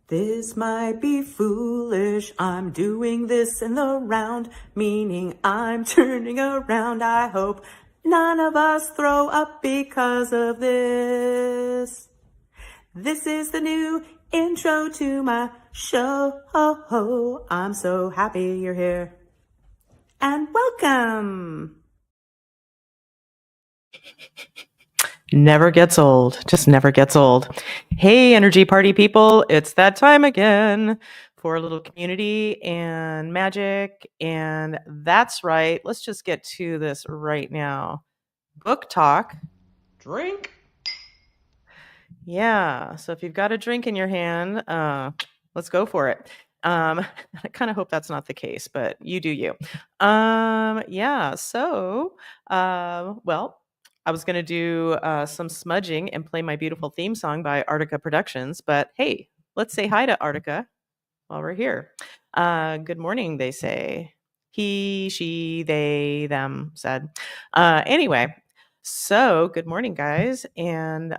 This might be foolish, I'm doing this in the round, meaning I'm turning around. I hope none of us throw up because of this. This is the new intro to my show. I'm so happy you're here. And welcome! Never gets old. Just never gets old. Hey, energy party people. It's that time again for a little community and magic. And that's right. Let's just get to this right now. Book talk. Drink. Yeah. So if you've got a drink in your hand, let's go for it. I kind of hope that's not the case, but you do you. Yeah. So, well, I was going to do some smudging and play my beautiful theme song by Artica Productions, but hey, let's say hi to Artica while we're here. Good morning, they say. He, she, they, them said. Anyway, so good morning, guys. And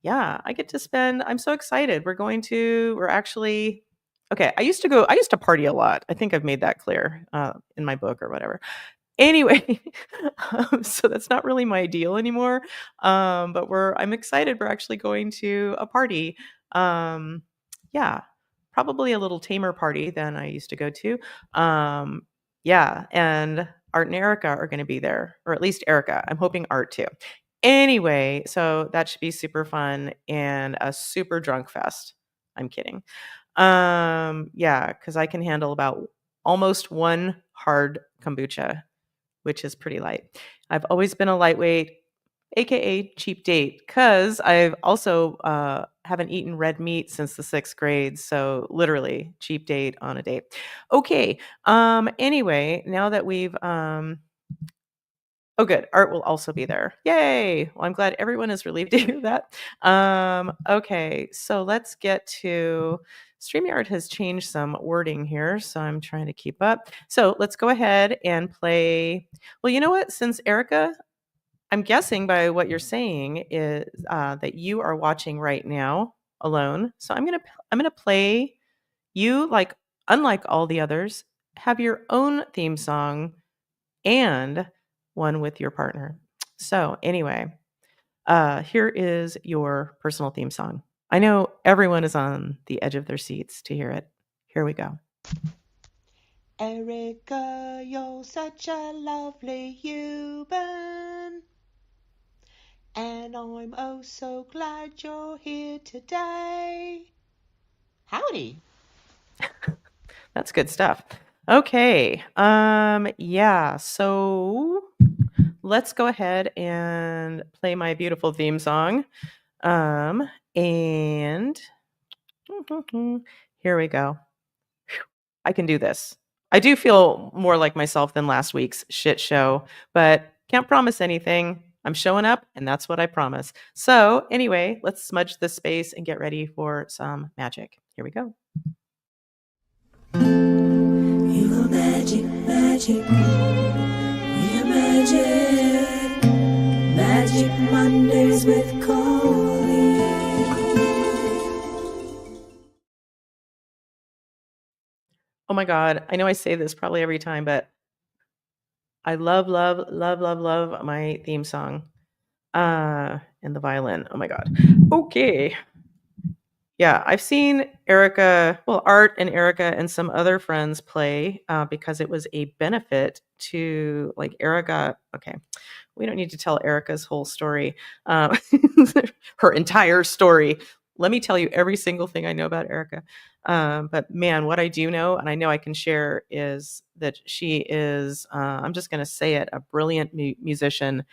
yeah, I get to spend, I'm so excited. We're actually, okay, I used to party a lot. I think I've made that clear in my book or whatever. Anyway, so that's not really my deal anymore. But I'm excited. We're actually going to a party. Yeah, probably a little tamer party than I used to go to. Yeah, and Art and Erica are going to be there, or at least Erica. I'm hoping Art too. Anyway, so that should be super fun and a super drunk fest. I'm kidding. Yeah, because I can handle about almost one hard kombucha, which is pretty light. I've always been a lightweight, aka cheap date, because I've also haven't eaten red meat since the 6th grade. So literally cheap date on a date. Okay. Anyway, now that we've oh, good. Art will also be there. Yay. Well, I'm glad everyone is relieved to hear that. Okay, so let's get to StreamYard has changed some wording here, so I'm trying to keep up. So let's go ahead and play. Well, you know what? Since Erica, I'm guessing by what you're saying is that you are watching right now alone. So I'm gonna play you like unlike all the others. Have your own theme song and one with your partner. So, anyway, here is your personal theme song. I know everyone is on the edge of their seats to hear it. Here we go. Erica, you're such a lovely human. And I'm oh so glad you're here today. Howdy. That's good stuff. Okay. Yeah, so let's go ahead and play my beautiful theme song. And here we go. I can do this. I do feel more like myself than last week's shit show, but can't promise anything. I'm showing up, and that's what I promise. So, anyway, let's smudge this space and get ready for some magic. Here we go. You are magic, magic. We are magic. Magic Mondays with Coley. Oh my God. I know I say this probably every time, but I love, love, love, love, love my theme song. And the violin. Oh my God. Okay. Yeah, I've seen Erica, well, Art and Erica and some other friends play because it was a benefit to like Erica. Okay, we don't need to tell Erica's whole story, her entire story. Let me tell you every single thing I know about Erica. But man, what I do know, and I know I can share, is that she is, I'm just going to say it, a brilliant musician.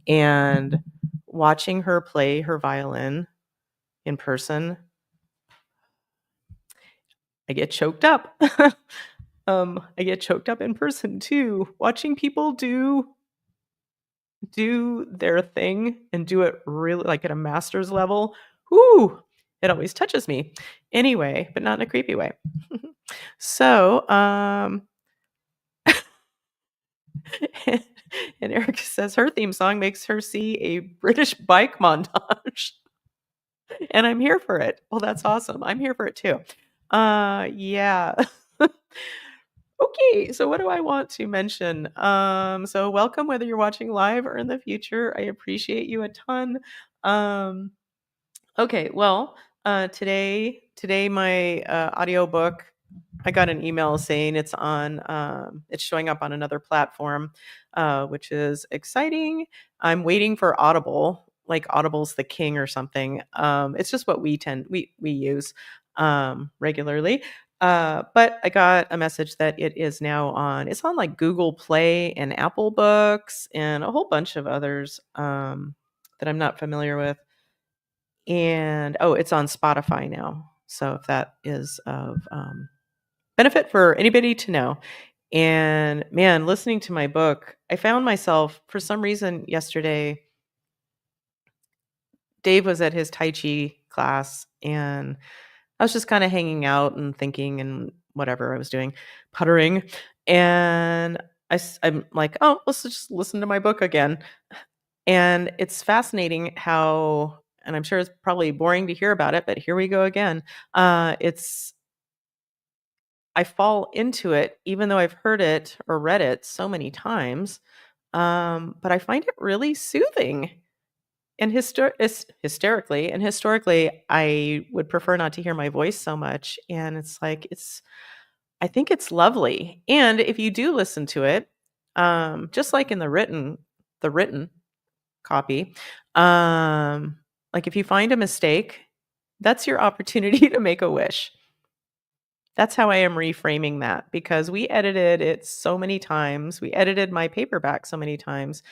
And watching her play her violin in person, I get choked up. I get choked up in person too. Watching people do their thing and do it really like at a master's level. Whoo! It always touches me. Anyway, but not in a creepy way. So, and Erica says her theme song makes her see a British bike montage. And I'm here for it. Well, that's awesome. I'm here for it too. Yeah. Okay, so what do I want to mention? So welcome whether you're watching live or in the future. I appreciate you a ton. Um, okay, well, today my audiobook, I got an email saying it's showing up on another platform, which is exciting. I'm waiting for Audible, like Audible's the king or something. It's just what we use regularly. But I got a message that it's on like Google Play and Apple Books and a whole bunch of others that I'm not familiar with. And it's on Spotify now. So if that is of benefit for anybody to know. And man, listening to my book, I found myself for some reason yesterday. Dave was at his Tai Chi class, and I was just kind of hanging out and thinking and whatever I was doing, puttering. And I'm like, oh, let's just listen to my book again. And it's fascinating how, and I'm sure it's probably boring to hear about it, but here we go again. I fall into it, even though I've heard it or read it so many times. But I find it really soothing and hysterically. And historically, I would prefer not to hear my voice so much. And it's like, I think it's lovely. And if you do listen to it, just like in the written copy, like if you find a mistake, that's your opportunity to make a wish. That's how I am reframing that, because we edited it so many times. We edited my paperback so many times.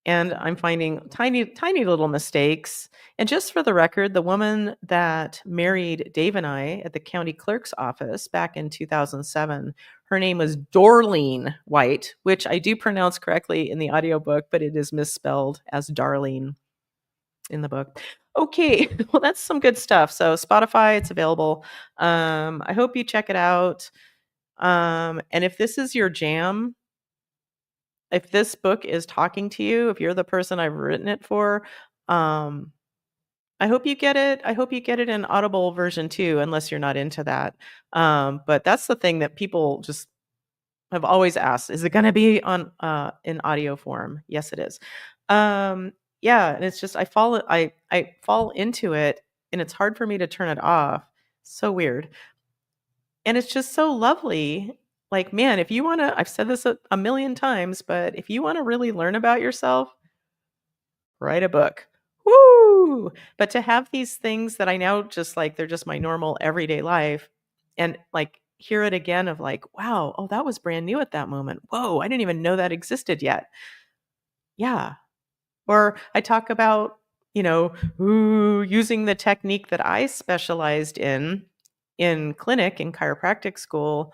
And I'm finding tiny, tiny little mistakes. And just for the record, the woman that married Dave and I at the county clerk's office back in 2007, her name was Dorleen White, which I do pronounce correctly in the audiobook, but it is misspelled as Darlene in the book. Okay, well, that's some good stuff. So Spotify, it's available. I hope you check it out. And if this is your jam, if this book is talking to you, if you're the person I've written it for, um, I hope you get it. I hope you get it in Audible version too, unless you're not into that. But that's the thing that people just have always asked: is it going to be on in audio form? Yes, it is. Yeah, and it's just I fall into it, and it's hard for me to turn it off. So weird. And it's just so lovely. Like, man, if you want to, I've said this a million times, but if you want to really learn about yourself, write a book. Woo! But to have these things that I now just like, they're just my normal everyday life, and like hear it again of like, wow, oh, that was brand new at that moment. Whoa, I didn't even know that existed yet. Yeah. Or I talk about, using the technique that I specialized in clinic in chiropractic school.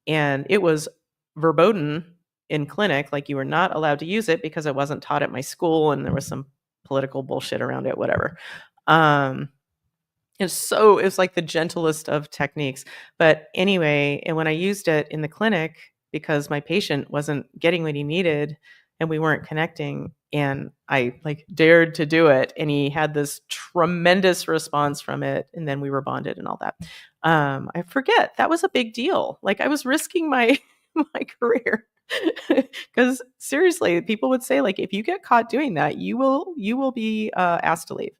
And it was verboten in clinic, like you were not allowed to use it because it wasn't taught at my school and there was some political bullshit around it, whatever. It's like the gentlest of techniques. But anyway, and when I used it in the clinic, because my patient wasn't getting what he needed and we weren't connecting, and I like dared to do it, and he had this tremendous response from it, and then we were bonded and all that. I forget, that was a big deal. Like I was risking my my career. Because seriously, people would say, like, if you get caught doing that, you will be asked to leave.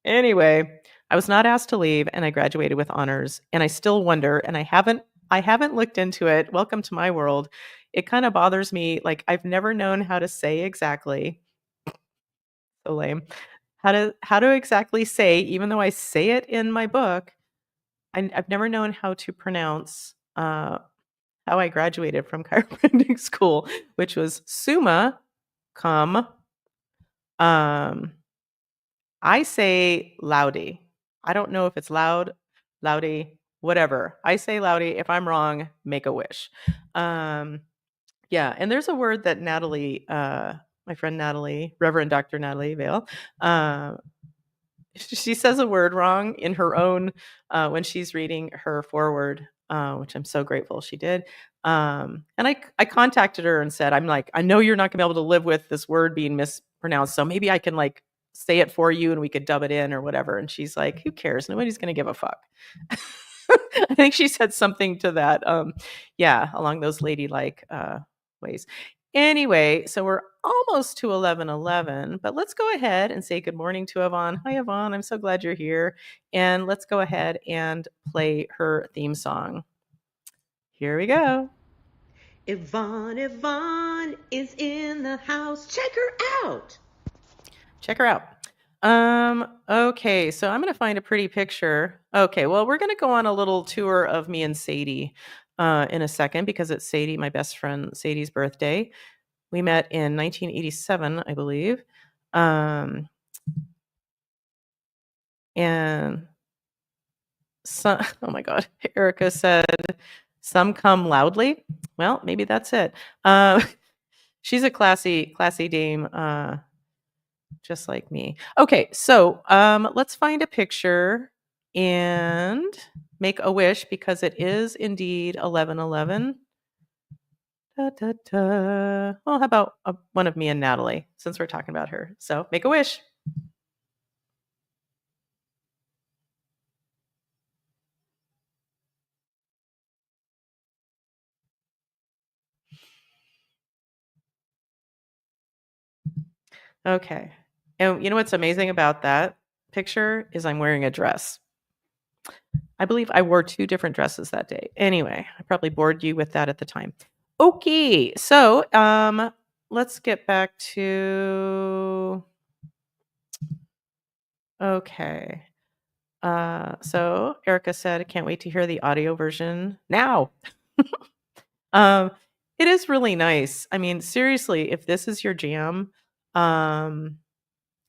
Anyway, I was not asked to leave, and I graduated with honors, and I still wonder, and I haven't looked into it. Welcome to my world. It kind of bothers me. Like I've never known how to say exactly, so lame. How to exactly say, even though I say it in my book, I've never known how to pronounce how I graduated from chiropractic school, which was summa cum. I say loudy. I don't know if it's loudy, whatever. I say loudy. If I'm wrong, make a wish. Yeah, and there's a word that Natalie, my friend Natalie, Reverend Dr. Natalie Vale, she says a word wrong in her own when she's reading her foreword, which I'm so grateful she did. And I contacted her and said, I'm like, I know you're not gonna be able to live with this word being mispronounced, so maybe I can like say it for you and we could dub it in or whatever. And she's like, who cares? Nobody's going to give a fuck. I think she said something to that. Yeah, along those ladylike ways. Anyway, so we're almost to 11:11, but let's go ahead and say good morning to Yvonne. Hi, Yvonne. I'm so glad you're here. And let's go ahead and play her theme song. Here we go. Yvonne is in the house. Check her out. Check her out. Okay, so I'm going to find a pretty picture. Okay, well, we're going to go on a little tour of me and Sadie in a second because it's Sadie, my best friend, Sadie's birthday. We met in 1987, I believe. And some, oh my God, Erica said, some come loudly. Well, maybe that's it. She's a classy dame, just like me. Okay, so let's find a picture and make a wish because it is indeed 11:11. Da, da, da. Well, how about one of me and Natalie, since we're talking about her? So make a wish. Okay. And you know what's amazing about that picture is I'm wearing a dress. I believe I wore 2 different dresses that day. Anyway, I probably bored you with that at the time. Okay, so let's get back to okay. So Erica said, I can't wait to hear the audio version now. um, it is really nice. I mean, seriously, if this is your jam,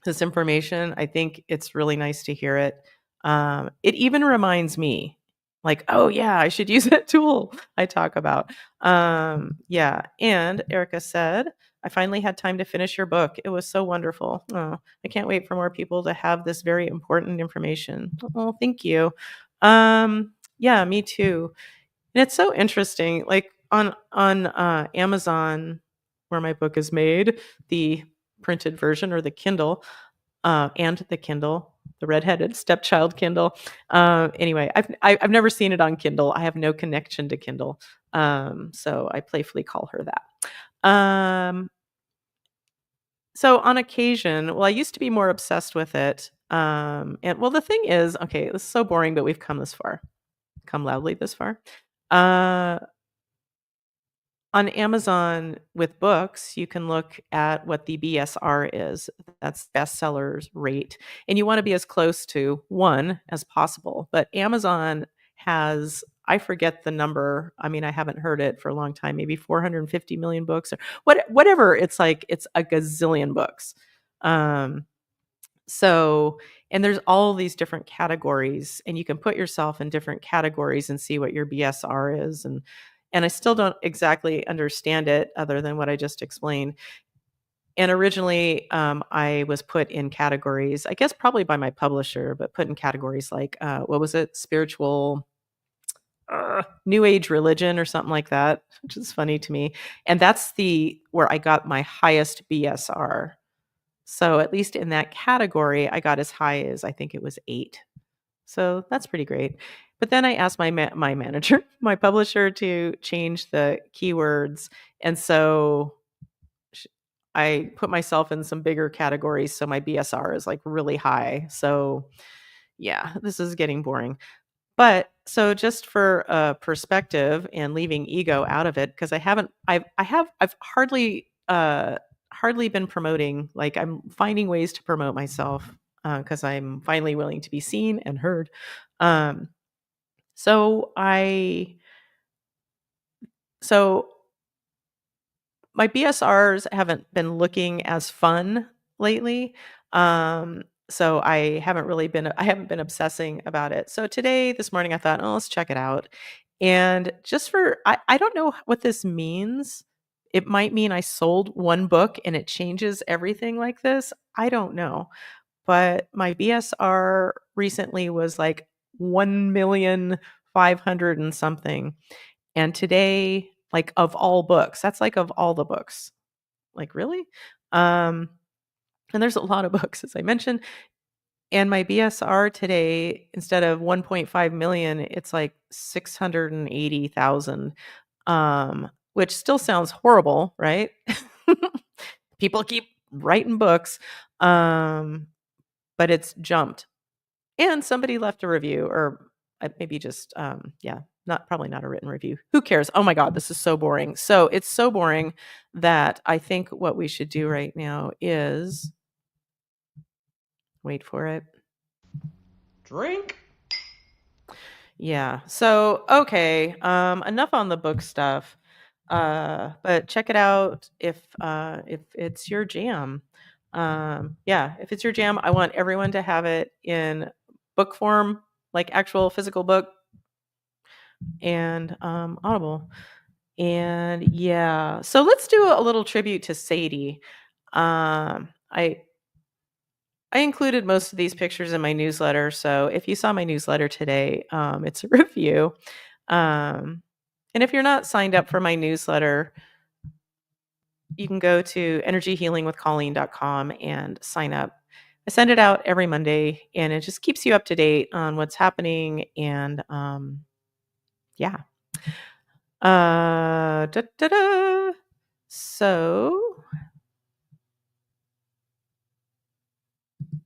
this information, I think it's really nice to hear it. It even reminds me, like, oh yeah, I should use that tool I talk about. Yeah. And Erica said, I finally had time to finish your book. It was so wonderful. Oh, I can't wait for more people to have this very important information. Oh, thank you. Yeah, me too. And it's so interesting. Like on Amazon, where my book is made, the printed version or the Kindle, and the Kindle, the redheaded stepchild Kindle. Anyway, I've never seen it on Kindle. I have no connection to Kindle, so I playfully call her that. So on occasion, well, I used to be more obsessed with it. And well, the thing is, okay, this is so boring, but we've come this far. Come loudly this far. On Amazon with books, you can look at what the BSR is. That's bestsellers rate. And you want to be as close to 1 as possible. But Amazon has, I forget the number. I mean, I haven't heard it for a long time, maybe 450 million books or whatever. It's like, it's a gazillion books. So, and there's all these different categories, and you can put yourself in different categories and see what your BSR is. And I still don't exactly understand it other than what I just explained. And originally, I was put in categories, I guess probably by my publisher, but put in categories like, what was it? Spiritual, New Age religion or something like that, which is funny to me. And that's where I got my highest BSR. So at least in that category, I got as high as, I think it was 8. So that's pretty great. But then I asked my manager, my publisher, to change the keywords. And so I put myself in some bigger categories. So my BSR is like really high. So yeah, this is getting boring. But so just for perspective and leaving ego out of it, because I've hardly been promoting. Like I'm finding ways to promote myself because I'm finally willing to be seen and heard. So my BSRs haven't been looking as fun lately. So I haven't been obsessing about it. So this morning I thought, oh, let's check it out. And I don't know what this means. It might mean I sold 1 book and it changes everything like this. I don't know. But my BSR recently was like 1,500,000 and something. And today, like of all books, that's like of all the books. Like really? And there's a lot of books, as I mentioned. And my BSR today, instead of 1.5 million, it's like 680,000, which still sounds horrible, right? People keep writing books, but it's jumped. And somebody left a review, or maybe just, yeah, probably not a written review. Who cares? Oh my God, this is so boring. So it's so boring that I think what we should do right now is wait for it. Drink. Yeah. So, okay. Enough on the book stuff. But check it out if it's your jam. Yeah, if it's your jam, I want everyone to have it in book form, like actual physical book and Audible. And yeah, so let's do a little tribute to Sadie. I included most of these pictures in my newsletter. So if you saw my newsletter today, it's a review. And if you're not signed up for my newsletter, you can go to energyhealingwithcolleen.com and sign up. I send it out every Monday, and it just keeps you up to date on what's happening. And yeah. So, oh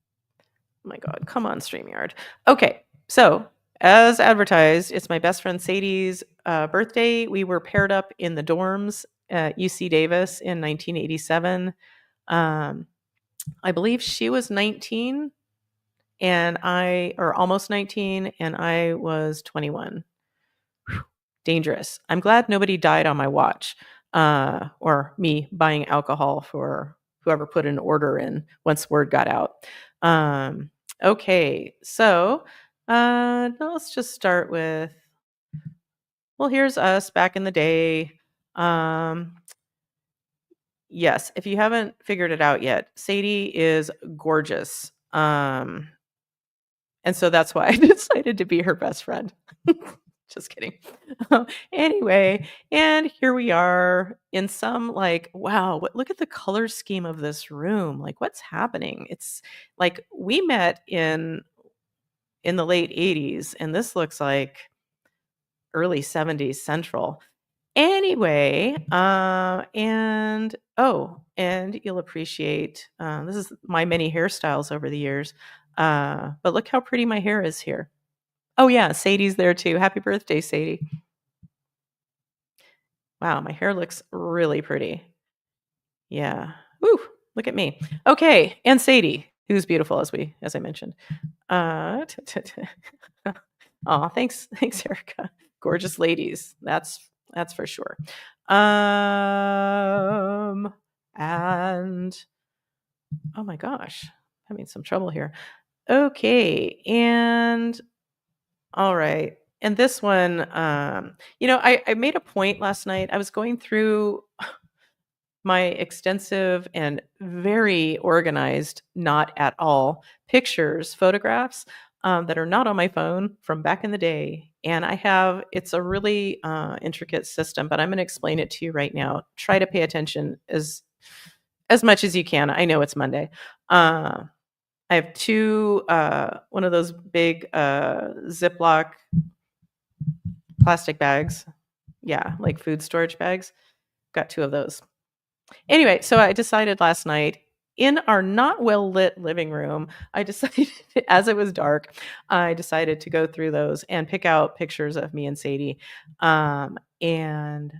my God, come on, StreamYard. Okay, so as advertised, it's my best friend Sadie's birthday. We were paired up in the dorms at UC Davis in 1987. I believe she was 19 or almost 19, and I was 21. Whew, dangerous. I'm glad nobody died on my watch, or me buying alcohol for whoever put an order in once word got out. Okay, so now let's just start with, well, here's us back in the day. Yes, if you haven't figured it out yet, Sadie is gorgeous. And so that's why I decided to be her best friend. Just kidding. Anyway, and here we are in some wow, look at the color scheme of this room. Like, what's happening? It's like we met in the late 80s, and this looks like early 70s Central. Anyway, and you'll appreciate this is my many hairstyles over the years. But look how pretty my hair is here. Oh yeah, Sadie's there too. Happy birthday, Sadie. Wow, my hair looks really pretty. Yeah. Woo, look at me. Okay, and Sadie, who's beautiful as I mentioned. Oh, thanks, Erica. Gorgeous ladies. That's for sure. And oh my gosh, having some trouble here. Okay, and all right. And this one, I made a point last night. I was going through my extensive and very organized, not at all, photographs that are not on my phone from back in the day. And it's a really intricate system, but I'm going to explain it to you right now. Try to pay attention as much as you can. I know it's Monday. I have two, one of those big Ziploc plastic bags. Yeah, like food storage bags. Got two of those. Anyway, so I decided last night in our not well lit living room, I decided, as it was dark, I decided to go through those and pick out pictures of me and Sadie. And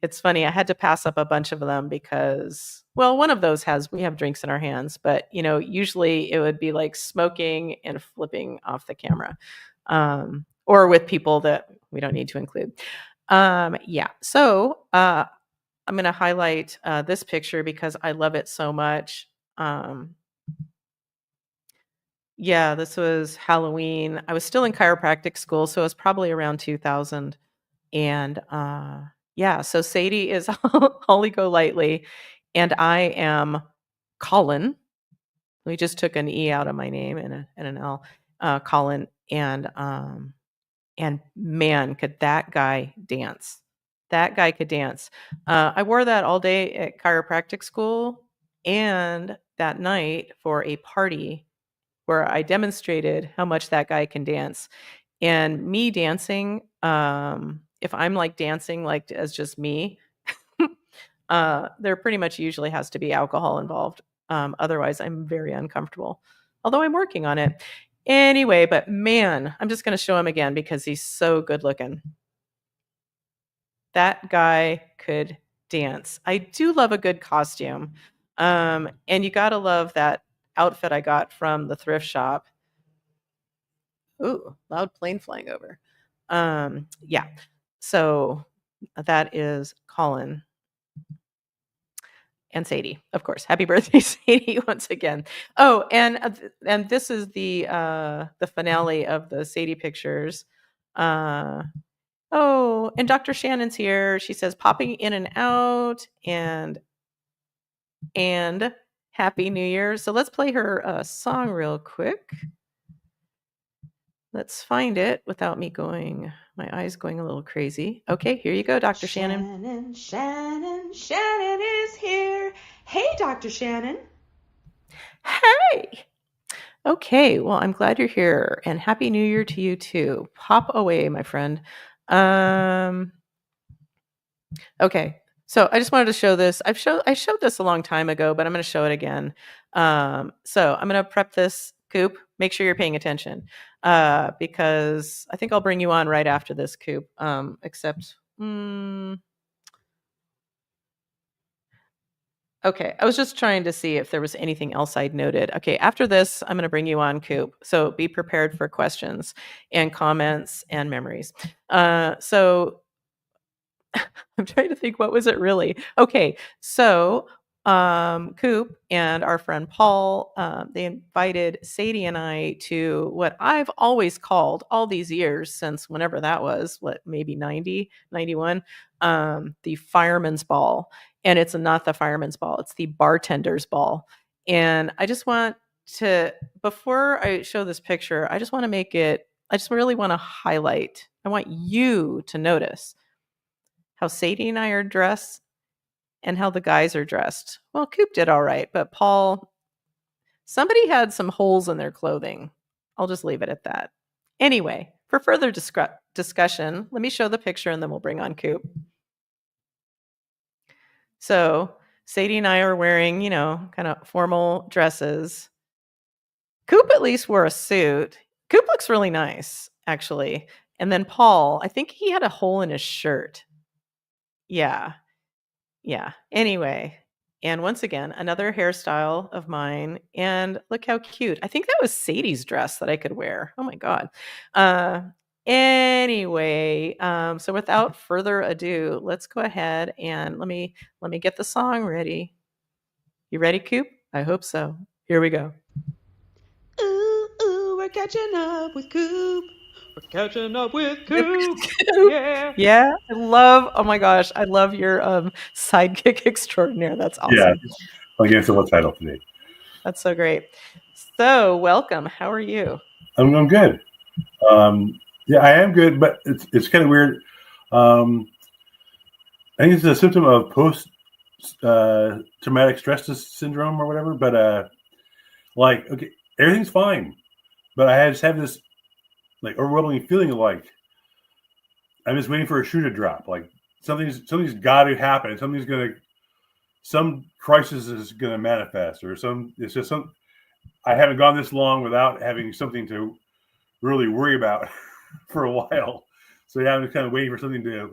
it's funny, I had to pass up a bunch of them because, well, one of those we have drinks in our hands, but usually it would be like smoking and flipping off the camera, or with people that we don't need to include. Yeah. So, I'm going to highlight this picture because I love it so much. Yeah, this was Halloween. I was still in chiropractic school, so it was probably around 2000. And yeah, so Sadie is Holly Golightly, and I am Colin. We just took an E out of my name and an L, Colin. And man, could that guy dance. That guy could dance. I wore that all day at chiropractic school. and that night for a party where I demonstrated how much that guy can dance. And me dancing, if I'm like dancing like as just me, there pretty much usually has to be alcohol involved. Otherwise, I'm very uncomfortable, although I'm working on it. Anyway, but man, I'm just going to show him again because he's so good looking. That guy could dance. I do love a good costume. And you got to love that outfit I got from the thrift shop. Ooh, loud plane flying over. Yeah. So that is Colin and Sadie, of course. Happy birthday, Sadie, once again. Oh, and this is the finale of the Sadie pictures. Oh, and Dr. Shannon's here. She says popping in and out and Happy New Year. So let's play her song real quick. Let's find it without me my eyes going a little crazy. Okay, here you go, Dr. Shannon. Shannon is here. Hey, Dr. Shannon. Hey! Okay, well, I'm glad you're here, and Happy New Year to you too. Pop away, my friend. Okay, so I just wanted to show this. I showed this a long time ago, but I'm going to show it again. So I'm going to prep this, Coop. Make sure you're paying attention, because I think I'll bring you on right after this, Coop. Except, okay, I was just trying to see if there was anything else I'd noted. Okay, after this, I'm going to bring you on, Coop. So be prepared for questions and comments and memories. So I'm trying to think, what was it really? Okay, so Coop and our friend Paul, they invited Sadie and I to what I've always called all these years since whenever that was, maybe 90, 91, the fireman's ball. And it's not the fireman's ball, it's the bartender's ball. And I just want to, before I show this picture, I just really want to highlight, I want you to notice how Sadie and I are dressed and how the guys are dressed. Well, Coop did all right, but Paul, somebody had some holes in their clothing. I'll just leave it at that. Anyway, for further discussion, let me show the picture and then we'll bring on Coop. So Sadie and I are wearing, kind of formal dresses. Coop at least wore a suit. Coop looks really nice, actually. And then Paul, I think he had a hole in his shirt. Yeah. Anyway, and once again, another hairstyle of mine. And look how cute. I think that was Sadie's dress that I could wear. Oh my God. Anyway, so without further ado, let's go ahead and let me get the song ready. You ready, Coop? I hope so. Here we go. Ooh, we're catching up with Coop. We're catching up with Coop. Yeah. Oh my gosh, I love your sidekick extraordinaire. That's awesome. Yeah, I'll give it the title today. That's so great. So welcome. How are you? I'm good. Yeah, I am good, but it's kind of weird. I think it's a symptom of post traumatic stress syndrome or whatever. But okay, everything's fine, but I just have this overwhelming feeling of I'm just waiting for a shoe to drop. Like something's got to happen. Some crisis is gonna manifest, or I haven't gone this long without having something to really worry about for a while. So yeah, I'm just kind of waiting for something to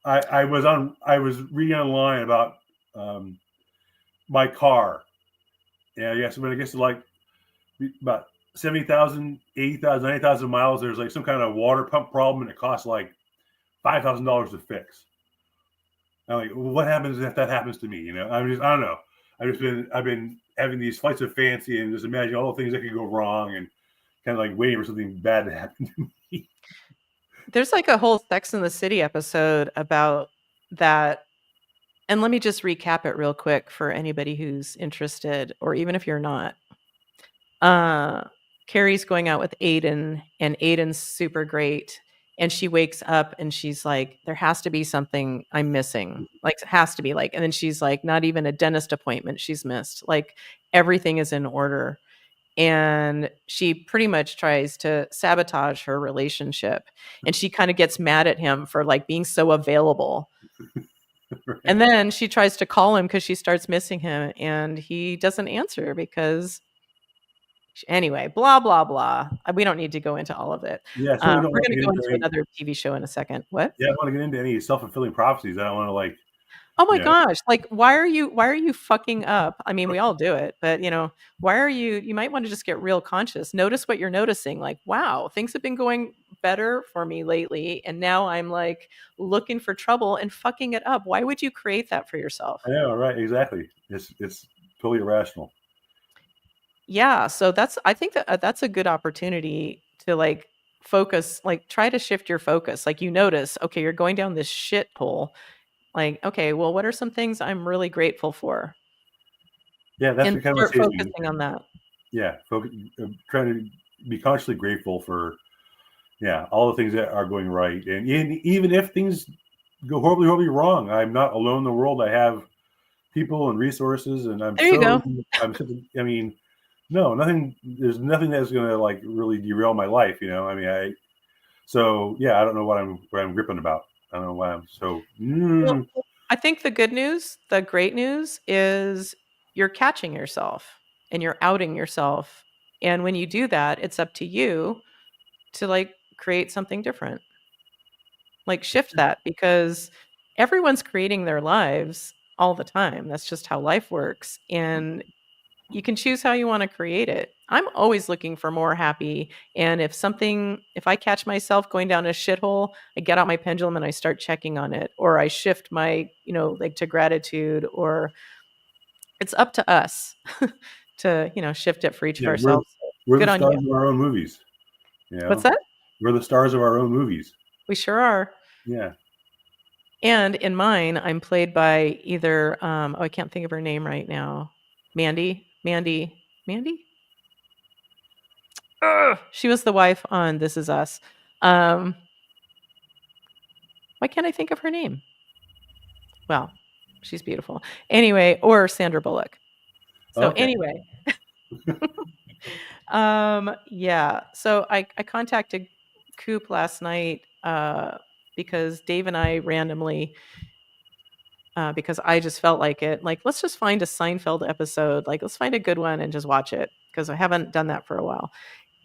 I was reading online about my car. Yeah, yes, when it gets to about 70,000, 80,000, 90,000 miles, there's some kind of water pump problem, and it costs $5,000 to fix. I'm like, well, what happens if that happens to me? I don't know. I've been having these flights of fancy and just imagining all the things that could go wrong, and kind of waiting for something bad to happen to me. There's a whole Sex and the City episode about that. And let me just recap it real quick for anybody who's interested, or even if you're not. Carrie's going out with Aiden, and Aiden's super great. And she wakes up and she's like, there has to be something I'm missing. Like, it has to be like, and then she's like, not even a dentist appointment she's missed. Like, everything is in order. And she pretty much tries to sabotage her relationship. And she kind of gets mad at him for like being so available. Right. And then she tries to call him because she starts missing him. And he doesn't answer because anyway, blah, blah, blah. We don't need to go into all of it. Yeah, so we don't We're want going to to get go into into any. another TV show in a second. What? Yeah, I don't want to get into any self-fulfilling prophecies. I don't want to like. Oh my You know, gosh, like, why are you fucking up? I mean, we all do it, but, why are you might wanna just get real conscious. Notice what you're noticing, like, "Wow, things have been going better for me lately, and now I'm, like, looking for trouble and fucking it up." Why would you create that for yourself? I know, right? Exactly. It's totally irrational. Yeah, so I think that, that's a good opportunity to, like, focus, like, try to shift your focus. Like, you notice, okay, you're going down this shithole. Like, okay, well, what are some things I'm really grateful for? Yeah, that's And kind of what start saves me. focusing on that. Yeah, focus, trying to be consciously grateful for all the things that are going right, and even if things go horribly, horribly wrong, I'm not alone in the world. I have people and resources, and There you go. I mean, no, nothing. There's nothing that's going to like really derail my life. I mean, I don't know what I'm gripping about. I don't know why I'm so. Well, I think the great news is you're catching yourself and you're outing yourself. And when you do that, it's up to you to like create something different. Like shift that because everyone's creating their lives all the time. That's just how life works. And you can choose how you want to create it. I'm always looking for more happy. And if I catch myself going down a shithole, I get out my pendulum and I start checking on it, or I shift my, like to gratitude, or it's up to us to, shift it for each of Yeah, we're ourselves. we're the Good on you. stars of our own movies. What's that? We're the stars of our own movies. We sure are. Yeah. And in mine, I'm played by either, I can't think of her name right now. Mandy? Ugh, she was the wife on This Is Us. Why can't I think of her name? Well, she's beautiful. Anyway, or Sandra Bullock. So Okay. anyway, yeah. So I contacted Coop last night because Dave and I randomly, because I just felt like it. Like, let's just find a Seinfeld episode. Like, let's find a good one and just watch it because I haven't done that for a while.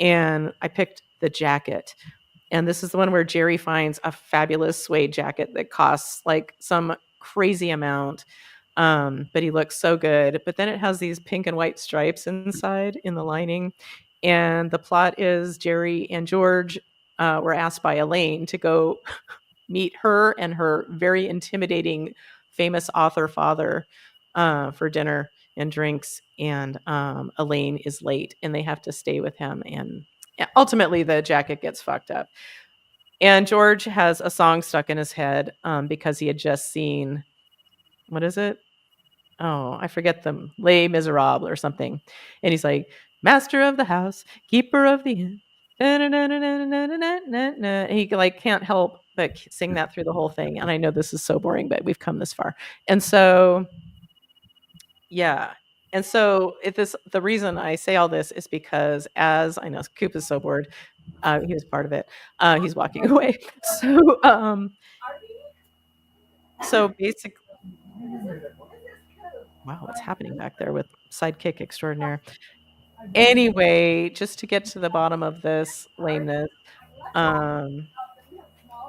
And I picked The Jacket. And this is the one where Jerry finds a fabulous suede jacket that costs like some crazy amount. But he looks so good. But then it has these pink and white stripes inside in the lining. And the plot is Jerry and George were asked by Elaine to go meet her and her very intimidating famous author father for dinner and drinks. And Elaine is late and they have to stay with him. And ultimately, the jacket gets fucked up. And George has a song stuck in his head because he had just seen, what is it? Oh, I forget them. Les Miserables or something. And he's like, master of the house, keeper of the inn. And he like can't help but sing that through the whole thing. And I know this is so boring, but we've come this far. And so, yeah. And so the reason I say all this is because as I know Coop is so bored, he was part of it. He's walking away. So basically, wow, what's happening back there with sidekick extraordinaire? Anyway, just to get to the bottom of this lameness,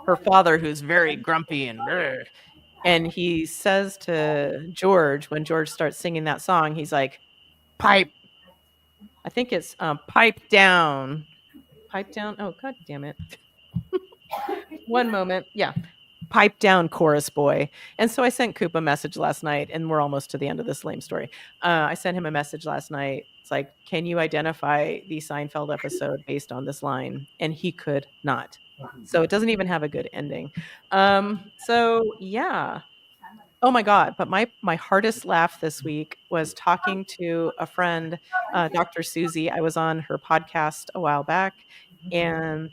her father, who's very grumpy and he says to George when George starts singing that song, he's like, "Pipe." I think it's pipe down. Pipe down. Oh, god damn it. One moment. Yeah. Pipe down, chorus boy. And so I sent Coop a message last night, and we're almost to the end of this lame story. I sent him a message last night. It's like, can you identify the Seinfeld episode based on this line? And he could not. So it doesn't even have a good ending. So yeah. Oh my God. But my hardest laugh this week was talking to a friend, Dr. Susie. I was on her podcast a while back, and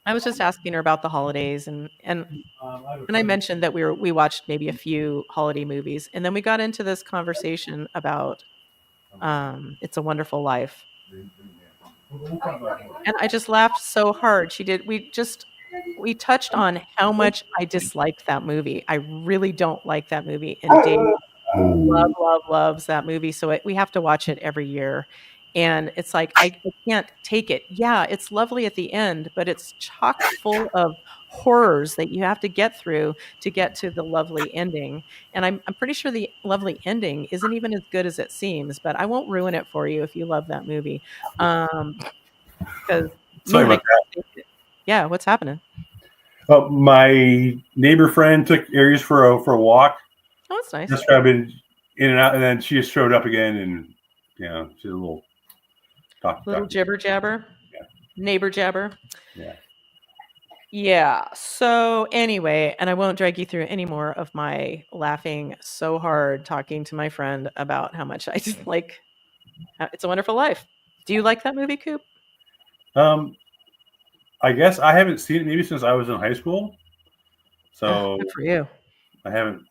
I was just asking her about the holidays, and I mentioned that we watched maybe a few holiday movies, and then we got into this conversation about It's a Wonderful Life. And I just laughed so hard. We touched on how much I dislike that movie. I really don't like that movie, and Dave loves that movie, so we have to watch it every year, and it's like, I can't take it. Yeah, it's lovely at the end, but it's chock full of horrors that you have to get through to get to the lovely ending, and I'm pretty sure the lovely ending isn't even as good as it seems, but I won't ruin it for you if you love that movie, because, Sorry man, I about can't take it. Yeah, what's happening? that. My neighbor friend took Aries for a walk. Oh, that's nice. Just I've been in and out, and then she just showed up again, and she's a little Little jibber jabber. Yeah. Neighbor jabber. Yeah. Yeah. So anyway, and I won't drag you through any more of my laughing so hard talking to my friend about how much I just like It's a Wonderful Life. Do you like that movie, Coop? I guess I haven't seen it maybe since I was in high school. So Good for you. I haven't.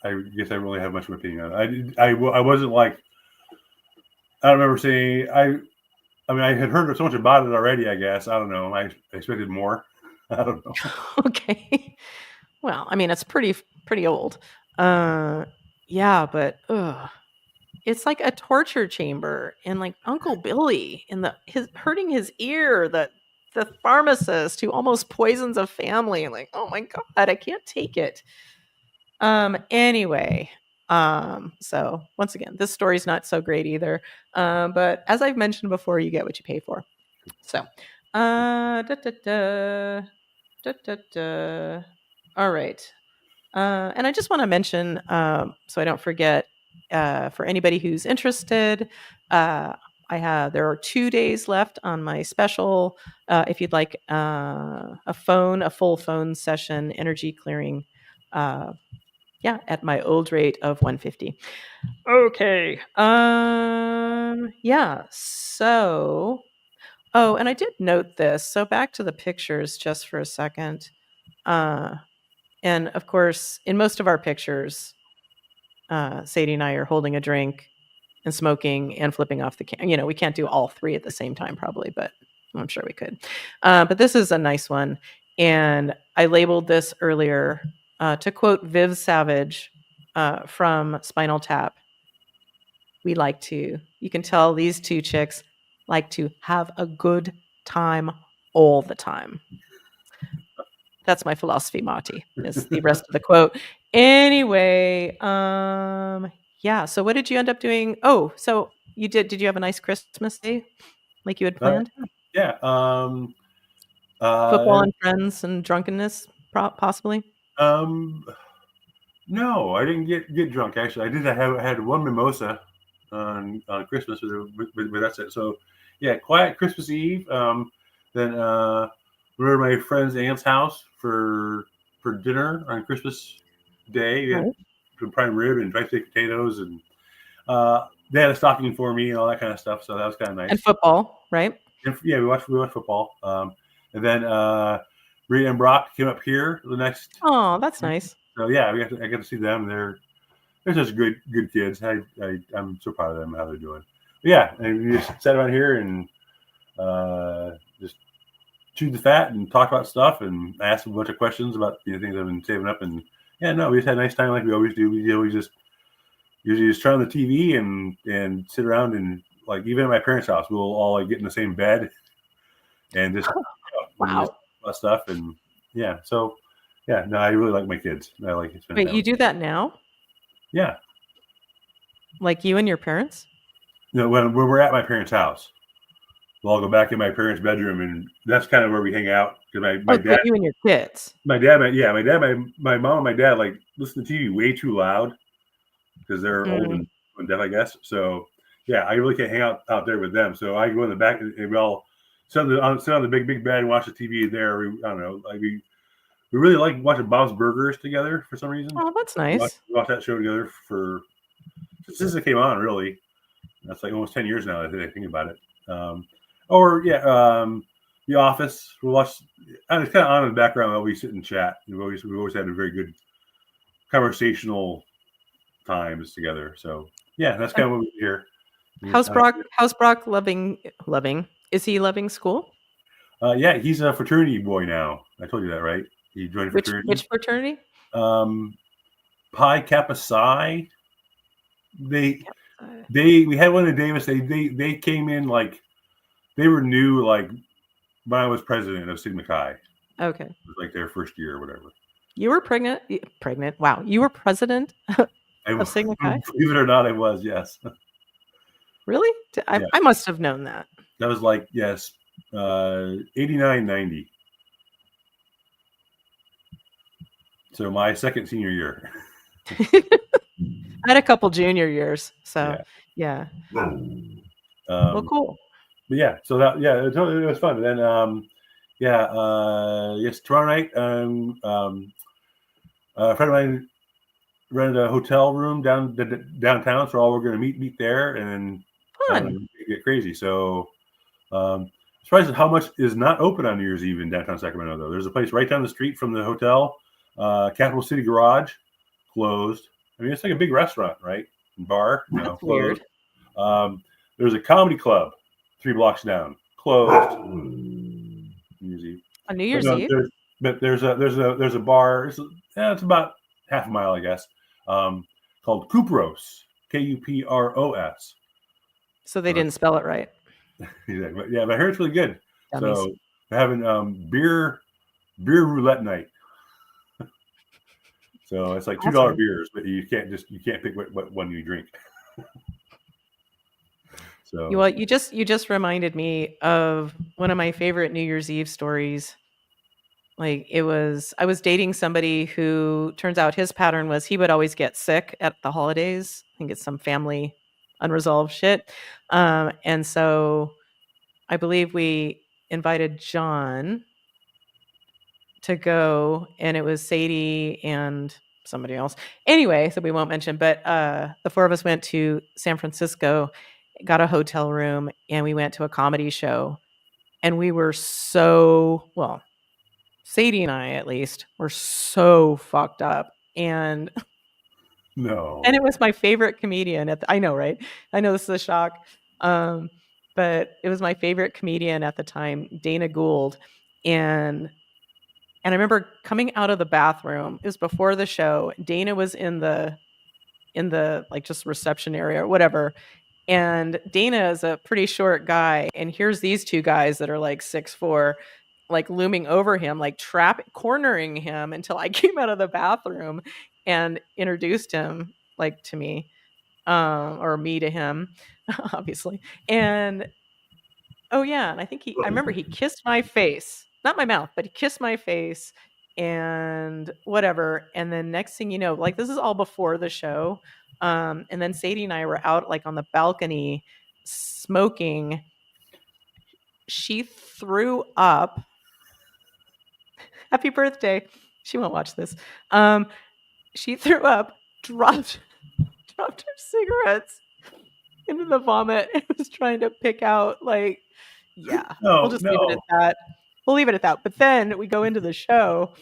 I guess I really have much of an opinion on it. I wasn't like. I don't remember saying I mean, I had heard so much about it already. I guess I don't know. I expected more. I don't know. Okay. Well, I mean, it's pretty old. Yeah, but it's like a torture chamber, and like Uncle Billy in his hurting his ear, the pharmacist who almost poisons a family. Like, oh my god, I can't take it. Anyway, so once again, this story's not so great either. But as I've mentioned before, you get what you pay for. So, all right. And I just want to mention, so I don't forget, for anybody who's interested, there are 2 days left on my special. If you'd like a full phone session, energy clearing, at my old rate of $150. Okay. Yeah. So, and I did note this. So back to the pictures just for a second. And of course, in most of our pictures, Sadie and I are holding a drink and smoking and flipping off the camera. We can't do all three at the same time, probably, but I'm sure we could. But this is a nice one. And I labeled this earlier to quote Viv Savage from Spinal Tap. You can tell these two chicks like to have a good time all the time. That's my philosophy, Marty, is the rest of the quote. Anyway, yeah. So what did you end up doing? Oh, so did you have a nice Christmas day like you had planned? Yeah. Football and friends and drunkenness, possibly? No, I didn't get drunk, actually. I had one mimosa on Christmas, but that's it. So, yeah, quiet Christmas Eve. Then we were at my friend's aunt's house for dinner on Christmas Day. We had some prime rib and dry baked potatoes, and they had a stocking for me and all that kind of stuff. So that was kind of nice. And football, right? And, yeah, we watched football. And then Rita and Brock came up here the next. Oh, that's nice. So yeah, I got to see them. They're just good kids. I'm so proud of them, how they're doing. But yeah, and we just sat around here and just chewed the fat and talked about stuff and asked a bunch of questions about things I've been saving up. And yeah, no, we just had a nice time like we always do. We always usually just turn on the TV and sit around, and like even at my parents' house, we'll all like get in the same bed and just wow stuff. And yeah, so yeah, no, I really like my kids. I like it. Wait, you do that now? Yeah. Like you and your parents? No, when we're at my parents' house, we'll all go back in my parents' bedroom, and that's kind of where we hang out. Because my dad, you and your kids. My mom, and my dad like listen to TV way too loud because they're old and deaf, I guess. So yeah, I really can't hang out there with them. So I go in the back and we all sit on the big bed and watch the TV there. I don't know, like we really like watching Bob's Burgers together for some reason. Oh, that's nice. We watched that show together since it came on, really. That's like almost 10 years now, I think about it. The Office. We watch. And it's kind of on in the background while we sit and chat. We've always had a very good conversational times together. So yeah, that's kind of what we do here. How's Brock loving? Is he loving school? Yeah, he's a fraternity boy now. I told you that, right? He joined a fraternity. Which fraternity? Pi Kappa Psi. We had one in Davis. They came in like they were new like when I was president of Sigma Chi. Okay. It was like their first year or whatever. You were pregnant. Wow. You were president of Sigma Chi? Believe it or not, I was, yes. Really? I must have known that. That was like, yes, 89, 90. So my second senior year. I had a couple junior years. So, yeah. Well, cool. But yeah, so that, it was fun. And then, yes, tomorrow night, a friend of mine rented a hotel room downtown, so all we're going to meet there, and then get crazy. So, surprised at how much is not open on New Year's Eve in downtown Sacramento. Though there's a place right down the street from the hotel, Capital City Garage, closed. I mean, it's like a big restaurant, right? Bar, That's weird. There's a comedy club 3 blocks down, closed. New Year's Eve. On New Year's Eve. But there's a bar. It's about half a mile, I guess. Called Kupros, Kupros. So they didn't spell it right. Exactly. But I heard it's really good. Dummies. So they're having beer roulette night. So it's like $2 beers, but you can't pick what one you drink. So you just reminded me of one of my favorite New Year's Eve stories. Like I was dating somebody who turns out his pattern was he would always get sick at the holidays. I think it's some family unresolved shit. And so I believe we invited John to go, and it was Sadie and somebody else. Anyway, so we won't mention, but the 4 of us went to San Francisco, got a hotel room, and we went to a comedy show. And we were Sadie and I, at least, were so fucked up. And no. And it was my favorite comedian I know, right? I know this is a shock. But it was my favorite comedian at the time, Dana Gould. And I remember coming out of the bathroom. It was before the show. Dana was in the like just reception area or whatever. And Dana is a pretty short guy. And here's these 2 guys that are like 6'4", like looming over him, like cornering him until I came out of the bathroom and introduced him like to me, or me to him, obviously. And and I remember he kissed my face, not my mouth, but he kissed my face and whatever. And then next thing you know, like this is all before the show. And then Sadie and I were out like on the balcony smoking. She threw up. Happy birthday. She won't watch this. She threw up, dropped her cigarettes into the vomit and was trying to pick out leave it at that. We'll leave it at that. But then we go into the show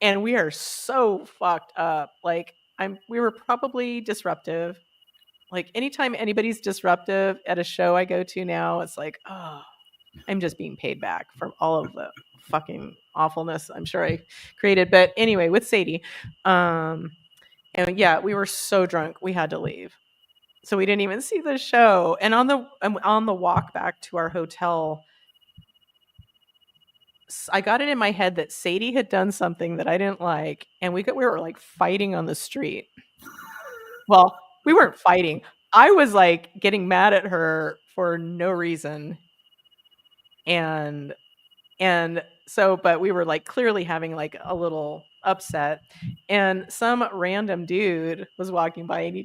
and we are so fucked up. Like we were probably disruptive. Like anytime anybody's disruptive at a show I go to now, it's like, oh, I'm just being paid back for all of the fucking awfulness I'm sure I created. But anyway, with Sadie, and we were so drunk we had to leave. So we didn't even see the show. And on the walk back to our hotel, I got it in my head that Sadie had done something that I didn't like, and we were like fighting on the street. Well, we weren't fighting. I was like getting mad at her for no reason. And so, but we were like clearly having like a little upset, and some random dude was walking by and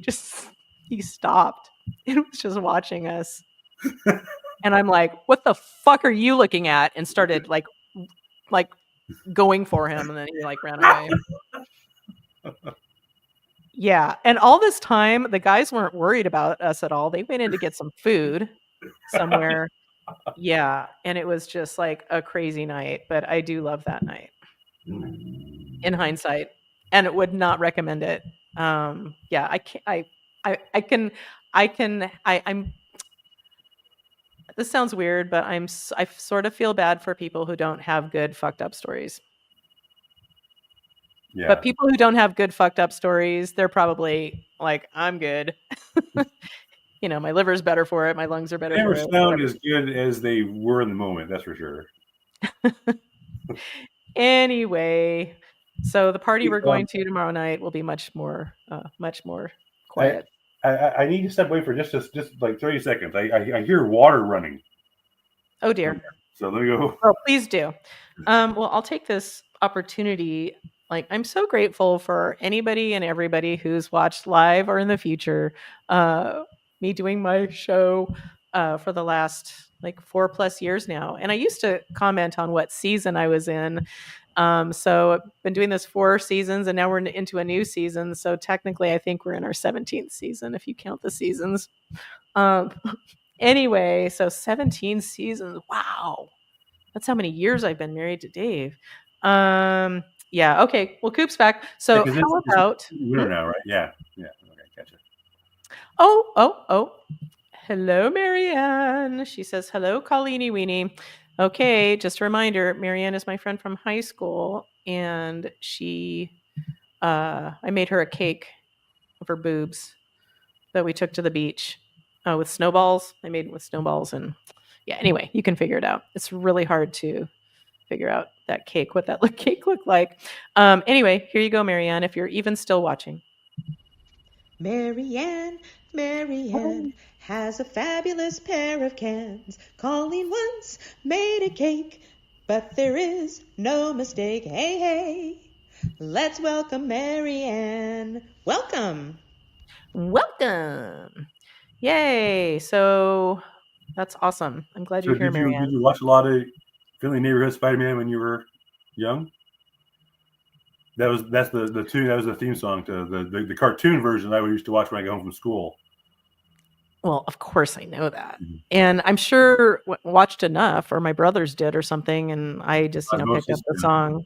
he stopped and was just watching us. And I'm like, what the fuck are you looking at? And started like going for him. And then he like ran away. Yeah. And all this time, the guys weren't worried about us at all. They went in to get some food somewhere. Yeah, and it was just like a crazy night, but I do love that night in hindsight, and it would not recommend it. Yeah, I can I can I'm this sounds weird, but I sort of feel bad for people who don't have good fucked up stories. But Yeah. people who don't have good fucked up stories, they're probably like, I'm good. My liver's better for it, my lungs are better They never for it, sound whatever. as good as they were in the moment. That's for sure. Anyway, so the party we're Um, going to tomorrow night will be much more I, quiet. I need to step away for just like 30 seconds. I hear water running Oh somewhere. dear. So let me go. Well, please do. Well, I'll take this opportunity. Like, I'm so grateful for anybody and everybody who's watched live or in the future. Me doing my show for the last like 4+ years now, and I used to comment on what season I was in. So I've been doing this 4 seasons, and now we're into a new season. So technically, I think we're in our 17th season if you count the seasons. Um, anyway, so 17 seasons. Wow. That's how many years I've been married to Dave. Yeah, okay. Well, Coop's back. Yeah, So because how it's about winter now, right? Yeah. Yeah. Okay. Gotcha. oh. Hello, Marianne. She says, hello, Colleeny Weenie. Okay, just a reminder, Marianne is my friend from high school, and I made her a cake of her boobs that we took to the beach with snowballs. I made it with snowballs, and yeah, anyway, you can figure it out. It's really hard to figure out that cake, what that cake looked like. Anyway, here you go, Marianne, if you're even still watching. Marianne has a fabulous pair of cans. Colleen once made a cake, but there is no mistake. Hey, hey, let's welcome Marianne. Welcome. Welcome. Yay. So that's awesome. I'm glad So you're here, Marianne. did you watch a lot of Friendly Neighborhood Spider-Man when you were young? That's the tune. That was the theme song to the cartoon version I used to watch when I got home from school. Well, of course I know that. And I'm sure watched enough, or my brothers did or something, and I just, picked up the song.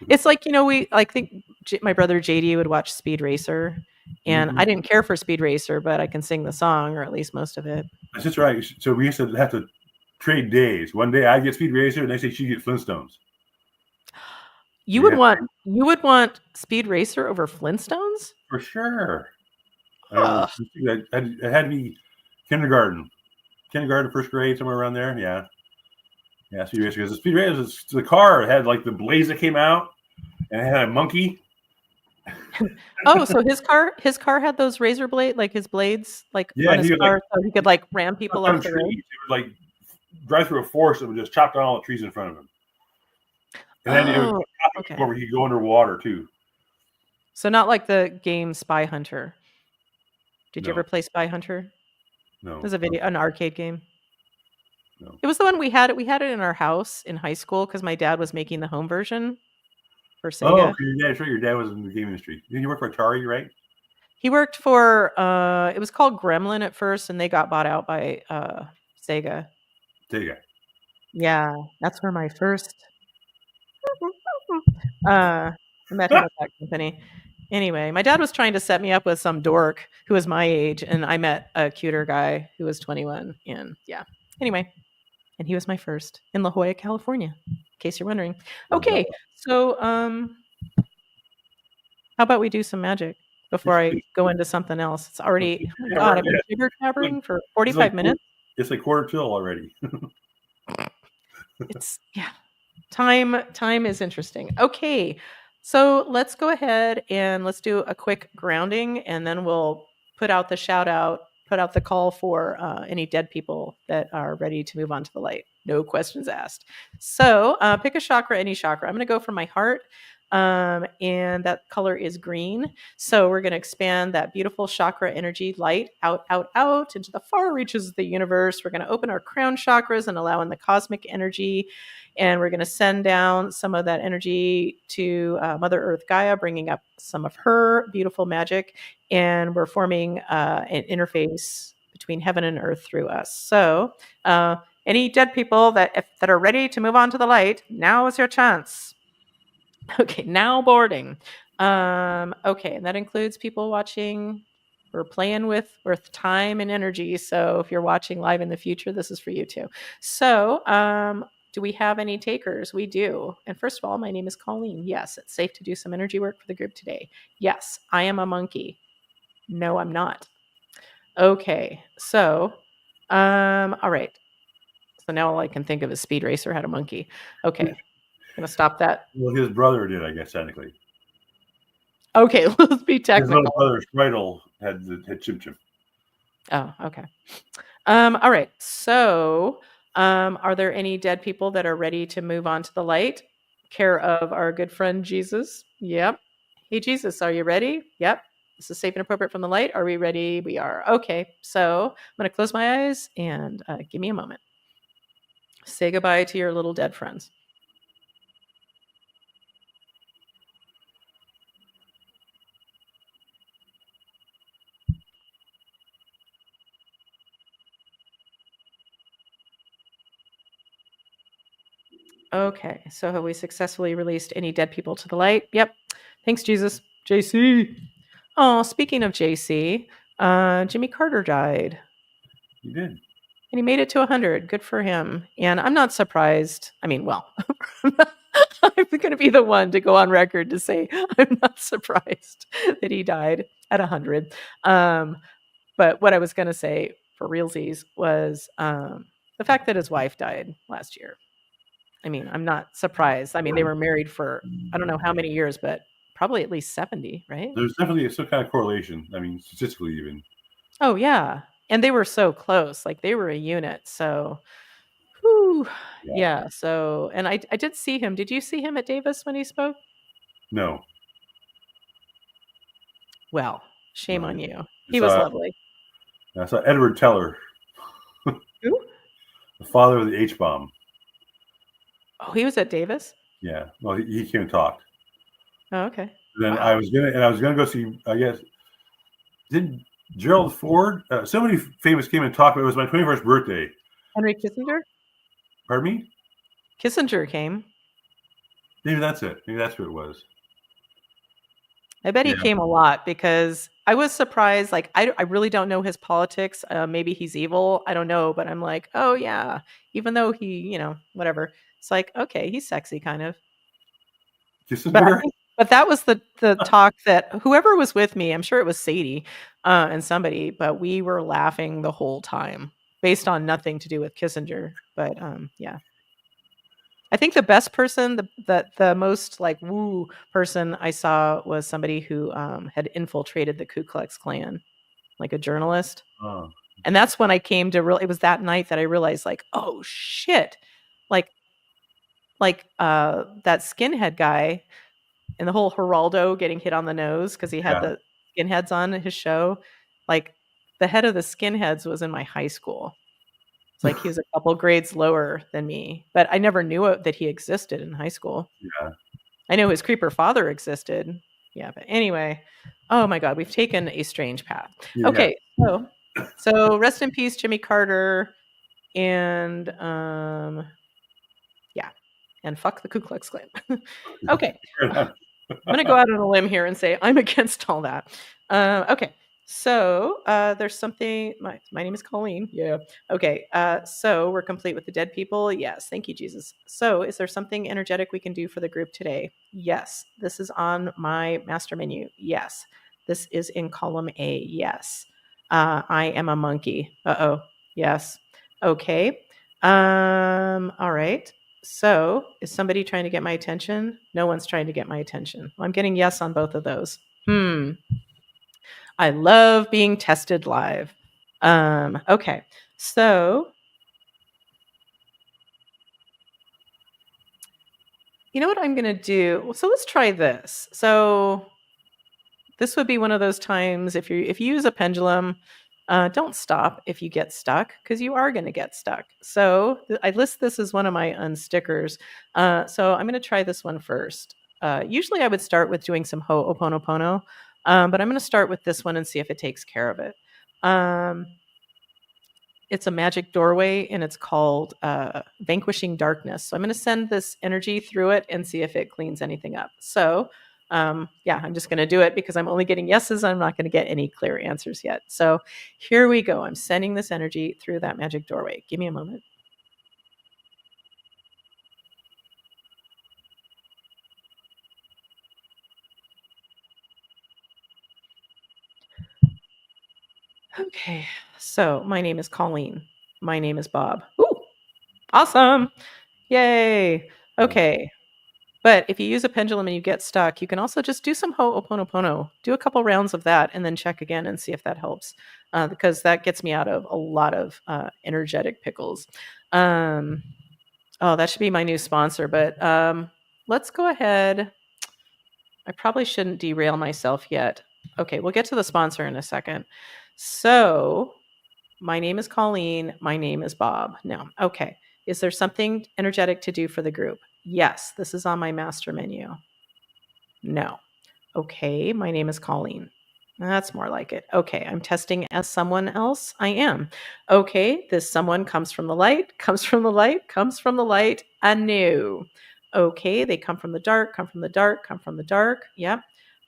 It's like, I think my brother JD would watch Speed Racer, and I didn't care for Speed Racer, but I can sing the song, or at least most of it. That's just right. So we used to have to trade days. One day I'd get Speed Racer, the next day she'd get Flintstones. You would want Speed Racer over Flintstones? For sure. Huh. It had to be kindergarten, first grade, somewhere around there. Yeah. Yeah, Speed Racer. Because the Speed Racer was the car. It had like the blaze that came out, and it had a monkey. Oh, so his car had those razor blade, like his blades, like on his car, so he could like ram people off the road. It would like drive through a forest that would just chop down all the trees in front of him. And then it would where he could go underwater too. So not like the game Spy Hunter. Did you ever play Spy Hunter? No. It was an arcade game. No. It was the one we had it in our house in high school because my dad was making the home version for Sega. Oh, your dad was in the game industry. Did you work for Atari, right? He worked for it was called Gremlin at first, and they got bought out by Sega. Sega. Yeah, that's where my first I met him at that company. Anyway, my dad was trying to set me up with some dork who was my age, and I met a cuter guy who was 21. And yeah, anyway, and he was my first in La Jolla, California, in case you're wondering. Okay, so how about we do some magic before I go into something else? It's already, oh my God, I've been jibber-jabbering for 45 minutes. It's like 1:45 already. It's, yeah. Time is interesting. Okay, so let's go ahead and let's do a quick grounding, and then we'll put out the shout out, put out the call for any dead people that are ready to move on to the light. No questions asked. So pick a chakra, any chakra. I'm going to go for my heart, and that color is green. So we're going to expand that beautiful chakra energy light out into the far reaches of the universe. We're going to open our crown chakras and allow in the cosmic energy. And we're going to send down some of that energy to Mother Earth Gaia, bringing up some of her beautiful magic. And we're forming an interface between heaven and earth through us. So Any dead people that are ready to move on to the light, now is your chance. Okay, now boarding. Okay, and that includes people watching or playing with time and energy. So if you're watching live in the future, this is for you too. So, do we have any takers? We do. And first of all, my name is Colleen. Yes, it's safe to do some energy work for the group today. Yes, I am a monkey. No, I'm not. Okay, so, all right. So now all I can think of is Speed Racer had a monkey. Okay, I'm gonna stop that. Well, his brother did, I guess, technically. Okay, let's be His little technical. brother, Streidel, had Chim Chim. Oh, okay. All right. So, are there any dead people that are ready to move on to the light? Care of our good friend Jesus. Yep. Hey, Jesus, are you ready? Yep. This is safe and appropriate from the light. Are we ready? We are. Okay. So, I'm going to close my eyes and give me a moment. Say goodbye to your little dead friends. Okay, so have we successfully released any dead people to the light? Yep. Thanks, Jesus. JC. Oh, speaking of JC, Jimmy Carter died. He did. And he made it to 100. Good for him. And I'm not surprised. I mean, well, I'm going to be the one to go on record to say I'm not surprised that he died at 100. But what I was going to say for realsies was the fact that his wife died last year. I mean, I'm not surprised. I mean, they were married for I don't know how many years, but probably at least 70, right? There's definitely some kind of correlation. I mean, statistically, even. Oh, yeah. And they were so close. Like, they were a unit. So, whew, yeah. So, and I did see him. Did you see him at Davis when he spoke? No. Well, shame on you. He It's, was lovely. I saw Edward Teller, Who? the father of the H bomb. Oh, he was at Davis? Yeah. Well, he came and talked. Oh, okay. Then Wow. I was gonna go see. I guess did Gerald Ford? Somebody famous came and talked. But it was my 21st birthday. Henry Kissinger? Pardon me? Kissinger came. Maybe that's it. Maybe that's who it was. I bet he came a lot because I was surprised. Like, I really don't know his politics. Maybe he's evil. I don't know. But I'm like, oh, yeah. Even though he, whatever. It's like, okay, he's sexy kind of. But that was the talk that whoever was with me, I'm sure it was Sadie and somebody, but we were laughing the whole time based on nothing to do with Kissinger. But yeah. I think the best person, the most like woo person I saw was somebody who had infiltrated the Ku Klux Klan, like a journalist. Oh. And that's when I came to it was that night that I realized, like, oh shit, like that skinhead guy and the whole Geraldo getting hit on the nose because he had the skinheads on his show. Like, the head of the skinheads was in my high school. It's like he was a couple grades lower than me, but I never knew that he existed in high school. Yeah. I know his creeper father existed. Yeah, but anyway, oh my God, we've taken a strange path. Yeah. Okay, so rest in peace, Jimmy Carter, and yeah, and fuck the Ku Klux Klan. Okay, I'm gonna go out on a limb here and say I'm against all that. Okay. So there's something. My name is Colleen. Yeah. Okay. So we're complete with the dead people. Yes. Thank you, Jesus. So is there something energetic we can do for the group today? Yes. This is on my master menu. Yes. This is in column A. Yes. I am a monkey. Uh-oh. Yes. Okay. All right. So is somebody trying to get my attention? No one's trying to get my attention. Well, I'm getting yes on both of those. I love being tested live. Okay, so you know what I'm going to do? So let's try this. So this would be one of those times if you use a pendulum, don't stop if you get stuck, because you are going to get stuck. So I list this as one of my unstickers. So I'm going to try this one first. Usually I would start with doing some Ho'oponopono. But I'm going to start with this one and see if it takes care of it. it's a magic doorway, and it's called Vanquishing Darkness. So I'm going to send this energy through it and see if it cleans anything up. So yeah, I'm just going to do it because I'm only getting yeses. I'm not going to get any clear answers yet. So here we go. I'm sending this energy through that magic doorway. Give me a moment. Okay, so my name is Colleen. My name is Bob. Ooh, awesome. Yay. Okay. But if you use a pendulum and you get stuck, you can also just do some ho'oponopono. Do a couple rounds of that and then check again and see if that helps, because that gets me out of a lot of energetic pickles. Oh, that should be my new sponsor, but let's go ahead. I probably shouldn't derail myself yet. Okay, we'll get to the sponsor in a second. So my name is Colleen. My name is Bob. No. Okay. Is there something energetic to do for the group? Yes. This is on my master menu. No. Okay. My name is Colleen. That's more like it. Okay. I'm testing as someone else. I am. Okay. This someone comes from the light, comes from the light, comes from the light. Anew. Okay. They come from the dark, come from the dark, come from the dark. Yep.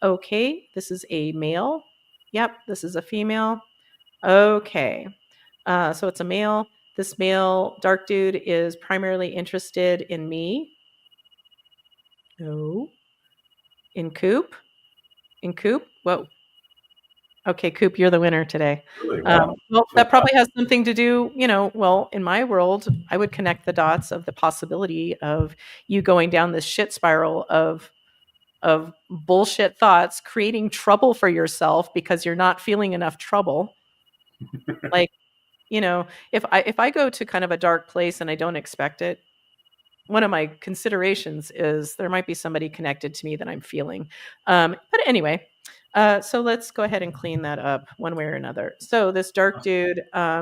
Okay. This is a male. Yep. This is a female. Okay. So it's a male. This male dark dude is primarily interested in me. No. In Coop. In Coop. Whoa. Okay, Coop, you're the winner today. Really? Wow. Well, that probably has something to do, well, in my world, I would connect the dots of the possibility of you going down this shit spiral of bullshit thoughts, creating trouble for yourself because you're not feeling enough trouble. Like, if I go to kind of a dark place and I don't expect it, one of my considerations is there might be somebody connected to me that I'm feeling. But anyway, so let's go ahead and clean that up one way or another. So this dark dude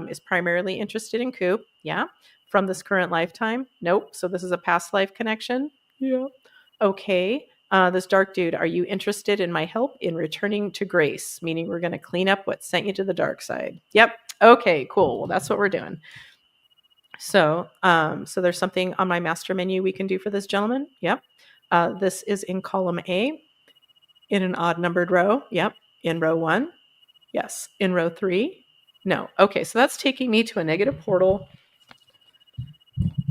is primarily interested in Coop. Yeah. From this current lifetime? Nope. So this is a past life connection? Yeah. Okay. This dark dude, are you interested in my help in returning to grace? Meaning we're going to clean up what sent you to the dark side. Yep. Okay, cool. Well, that's what we're doing. So there's something on my master menu we can do for this gentleman. Yep. This is in column A in an odd numbered row. Yep. In row 1. Yes. In row 3. No. Okay. So that's taking me to a negative portal.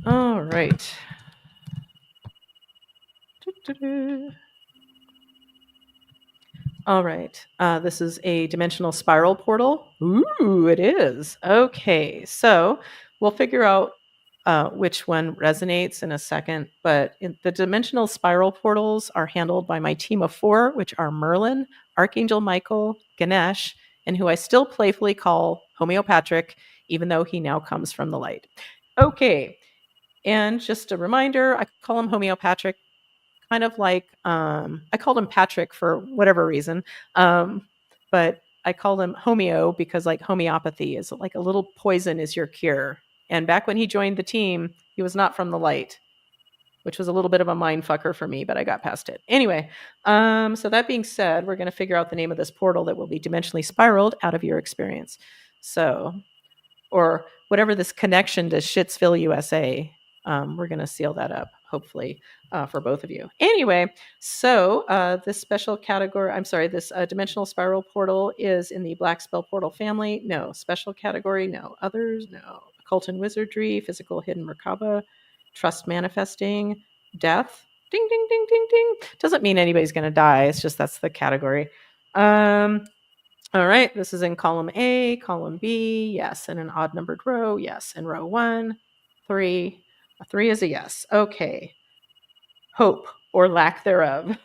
All right. All right. This is a dimensional spiral portal. Ooh, it is. Okay. So we'll figure out which one resonates in a second. But the dimensional spiral portals are handled by my team of 4, which are Merlin, Archangel Michael, Ganesh, and who I still playfully call Homeopatrick, even though he now comes from the light. Okay. And just a reminder, I call him Homeopatrick kind of like I called him Patrick for whatever reason, but I called him Homeo because like homeopathy is like a little poison is your cure. And back when he joined the team, he was not from the light, which was a little bit of a mind fucker for me, but I got past it. Anyway, so that being said, we're going to figure out the name of this portal that will be dimensionally spiraled out of your experience. So, or whatever this connection to Shitsville, USA, we're going to seal that up, hopefully, for both of you. Anyway, so this special category, this dimensional spiral portal is in the Black Spell Portal family. No. Special category, no. Others, no. Occult and Wizardry, Physical Hidden Merkaba, Trust Manifesting, Death. Ding, ding, ding, ding, ding. Doesn't mean anybody's going to die. It's just that's the category. All right. This is in column A, column B. Yes. In an odd numbered row. Yes. In row 1, 3. 3 is a yes. Okay. Hope or lack thereof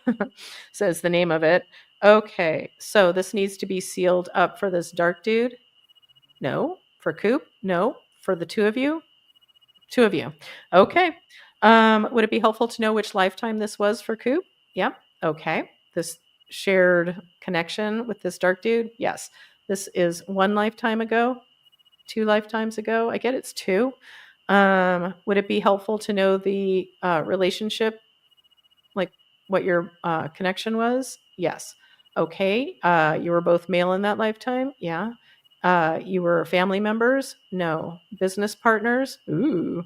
says the name of it. Okay. So this needs to be sealed up for this dark dude. No. For Coop? No. For the 2 of you? 2 of you. Okay. Would it be helpful to know which lifetime this was for Coop? Yeah. Okay. This shared connection with this dark dude? Yes. This is 1 lifetime ago, 2 lifetimes ago. I get it's 2. Would it be helpful to know the relationship, like what your connection was? Yes. Okay. You were both male in that lifetime? Yeah. You were family members? No. Business partners? Ooh,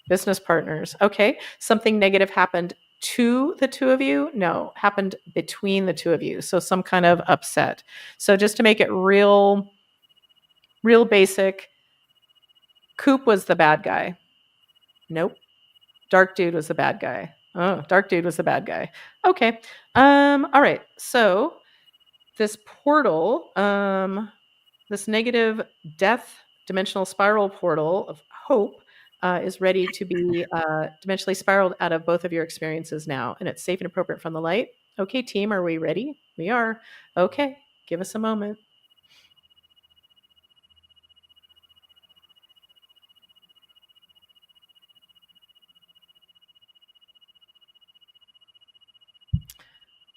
business partners. Okay. Something negative happened to the two of you? No, happened between the two of you. So some kind of upset. So just to make it real basic, Coop was the bad guy. Nope. Dark Dude was the bad guy. Oh, Dark Dude was the bad guy. Okay. All right. So this portal, this negative death dimensional spiral portal of hope is ready to be dimensionally spiraled out of both of your experiences now, and it's safe and appropriate from the light. Okay, team, are we ready? We are. Okay, give us a moment.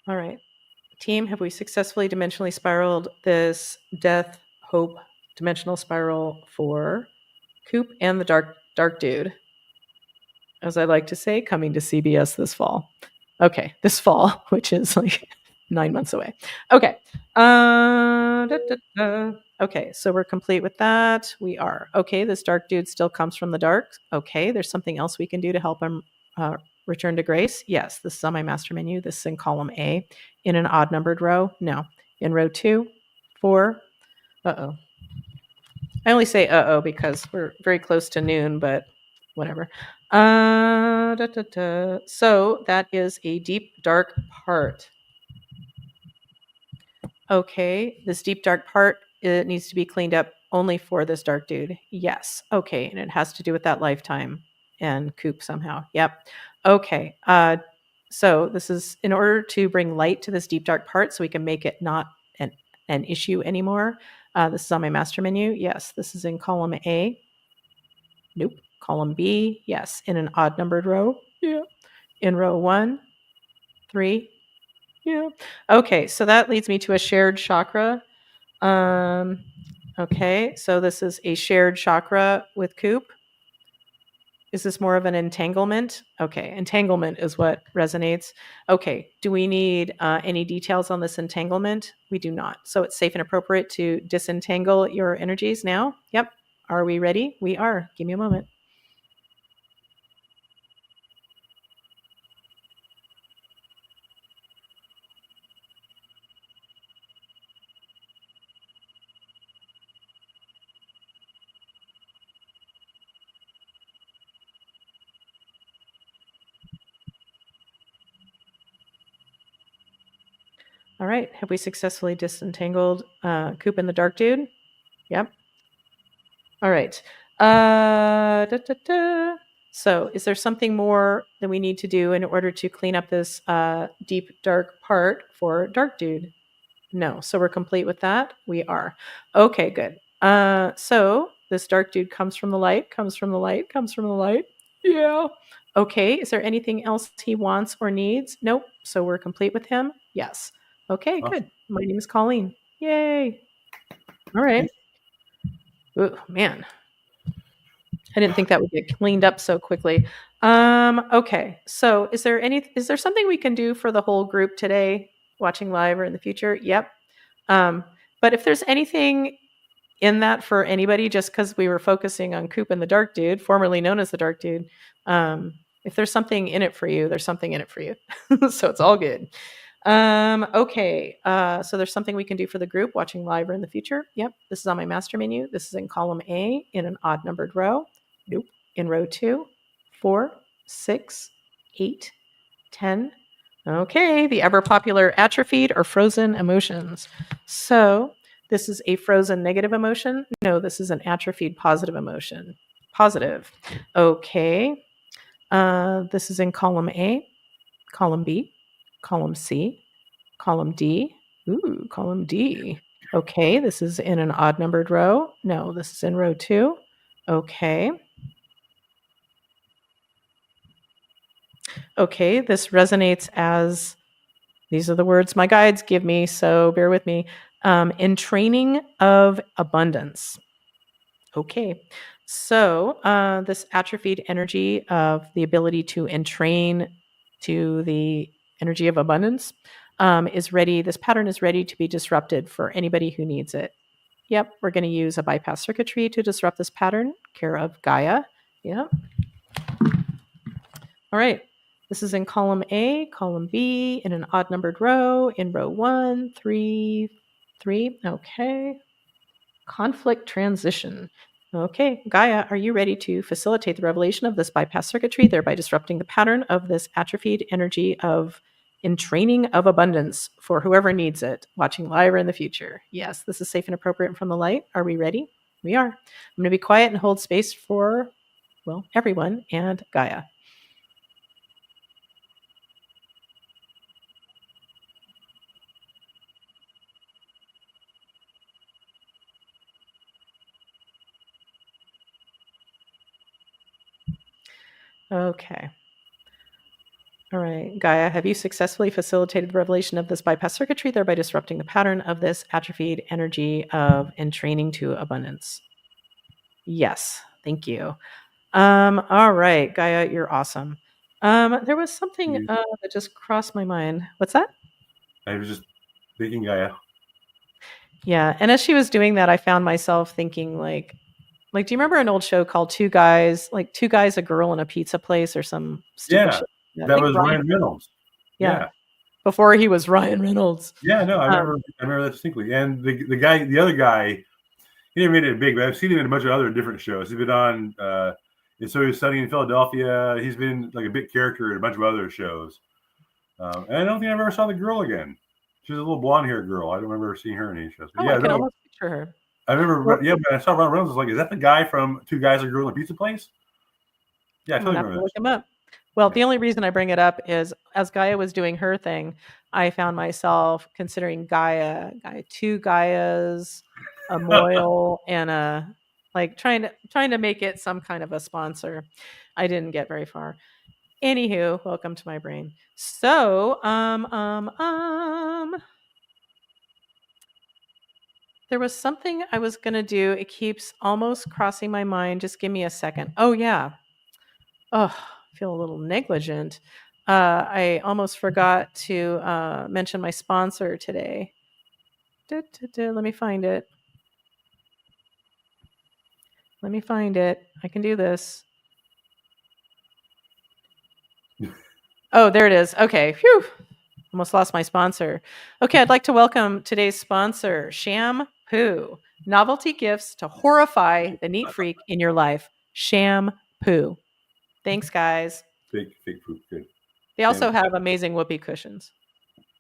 All right. Team, have we successfully dimensionally spiraled this death, hope, dimensional spiral for Coop and the dark dude? As I like to say, coming to CBS this fall. Okay, this fall, which is like 9 months away. Okay. Okay, so we're complete with that. We are. Okay, this dark dude still comes from the dark. Okay, there's something else we can do to help him return to grace. Yes, this is on my master menu. This is in column A. In an odd numbered row? No. In row 2, 4. Uh-oh. I only say uh-oh because we're very close to noon, but whatever. So that is a deep, dark part. Okay, this deep, dark part, it needs to be cleaned up only for this dark dude. Yes. Okay, and it has to do with that lifetime and Coop somehow. Yep. Okay. So this is in order to bring light to this deep, dark part so we can make it not an issue anymore. This is on my master menu. Yes, this is in column A. Nope. Column B. Yes, in an odd numbered row. Yeah. In row 1, 3. Yeah. Okay, so that leads me to a shared chakra. Okay, so this is a shared chakra with Coop. Is this more of an entanglement? Okay, entanglement is what resonates. Okay, do we need any details on this entanglement? We do not. So it's safe and appropriate to disentangle your energies now. Yep. Are we ready? We are. Give me a moment. All right. Have we successfully disentangled Coop and the dark dude? Yep. All right. So is there something more that we need to do in order to clean up this deep, dark part for dark dude? No. So we're complete with that? We are. Okay, good. So this dark dude comes from the light, comes from the light, comes from the light. Yeah. Okay. Is there anything else he wants or needs? Nope. So we're complete with him? Yes. Okay, good. My name is Colleen. Yay. All right. Oh, man. I didn't think that would get cleaned up so quickly. Okay. So is there something we can do for the whole group today, watching live or in the future? Yep. But if there's anything in that for anybody, just because we were focusing on Coop and the Dark Dude, formerly known as the Dark Dude, if there's something in it for you, there's something in it for you. So it's all good. Okay. So there's something we can do for the group watching live or in the future. Yep. This is on my master menu. This is in column A in an odd numbered row. Nope. In row 2, 4, 6, 8, 10. Okay. The ever popular atrophied or frozen emotions. So this is a frozen negative emotion. No, this is an atrophied positive emotion. Positive. Okay. This is in column A, column B, column C, column D. Ooh, column D. Okay, this is in an odd numbered row. No, this is in row 2. Okay. Okay, this resonates as, these are the words my guides give me, so bear with me. In training of abundance. Okay, so this atrophied energy of the ability to entrain to the energy of abundance is ready. This pattern is ready to be disrupted for anybody who needs it. Yep, we're going to use a bypass circuitry to disrupt this pattern, care of Gaia. Yep. All right. This is in column A, column B, in an odd numbered row, in row 1, 3, 3. Okay. Conflict transition. Okay, Gaia, are you ready to facilitate the revelation of this bypass circuitry, thereby disrupting the pattern of this atrophied energy of entraining of abundance for whoever needs it, watching live or in the future? Yes, this is safe and appropriate from the light. Are we ready? We are. I'm going to be quiet and hold space for, well, everyone and Gaia. Okay. All right, Gaia, have you successfully facilitated the revelation of this bypass circuitry, thereby disrupting the pattern of this atrophied energy of entraining to abundance? Yes, thank you. All right, Gaia, you're awesome. There was something that just crossed my mind. What's that? I was just thinking Gaia. Yeah, and as she was doing that, I found myself thinking like, do you remember an old show called Two Guys, a girl, in a pizza place, or some stupid shit? That was Ryan Reynolds. Yeah, before he was Ryan Reynolds. Yeah, no, I remember that distinctly. And the other guy, he never made it big, but I've seen him in a bunch of other different shows. He's been on, and so he was studying in Philadelphia. He's been like a big character in a bunch of other shows. And I don't think I ever saw the girl again. She's a little blonde-haired girl. I don't remember seeing her in any shows. But I can almost picture her. I remember, but I saw Ryan Reynolds. I was like, is that the guy from Two Guys, a Girl, in a Pizza Place? Yeah, I totally remember that. Look him up. Well, the only reason I bring it up is as Gaia was doing her thing, I found myself considering Gaia, two Gaias, a Moyle, and a trying to make it some kind of a sponsor. I didn't get very far. Anywho, welcome to my brain. So, there was something I was gonna do. It keeps almost crossing my mind. Just give me a second. Oh yeah. Oh, I feel a little negligent. I almost forgot to mention my sponsor today. Let me find it. I can do this. Oh, there it is. Okay. Phew. Almost lost my sponsor. Okay, I'd like to welcome today's sponsor, Shampoo. Novelty gifts to horrify the neat freak in your life. Shampoo. Thanks, guys. Fake poop. Good. They also have amazing whoopee cushions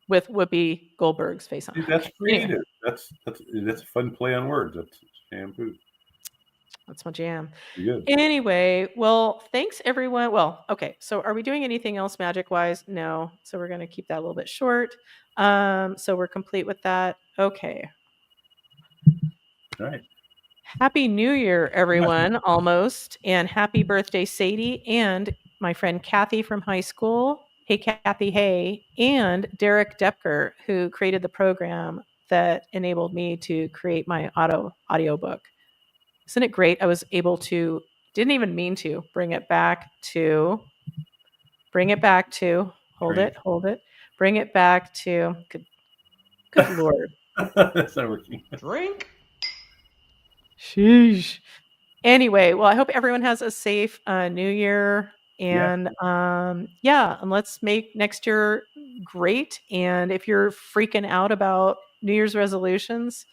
with Whoopi Goldberg's face on. See, that's creative. That's a fun play on words. That's Shampoo. That's my jam. Good. Anyway, well, thanks everyone. Well, okay. So are we doing anything else magic-wise? No. So we're going to keep that a little bit short. So we're complete with that. Okay. All right. Happy New Year, everyone, almost. And happy birthday, Sadie, and my friend Kathy from high school. Hey, Kathy, hey. And Derek Depker, who created the program that enabled me to create my audiobook. Isn't it great? I was able to, didn't even mean to, bring it back to, bring it back to, hold it, bring it back to, good Lord. That's not working. Drink. Sheesh. Anyway, well, I hope everyone has a safe New Year. And and let's make next year great. And if you're freaking out about New Year's resolutions,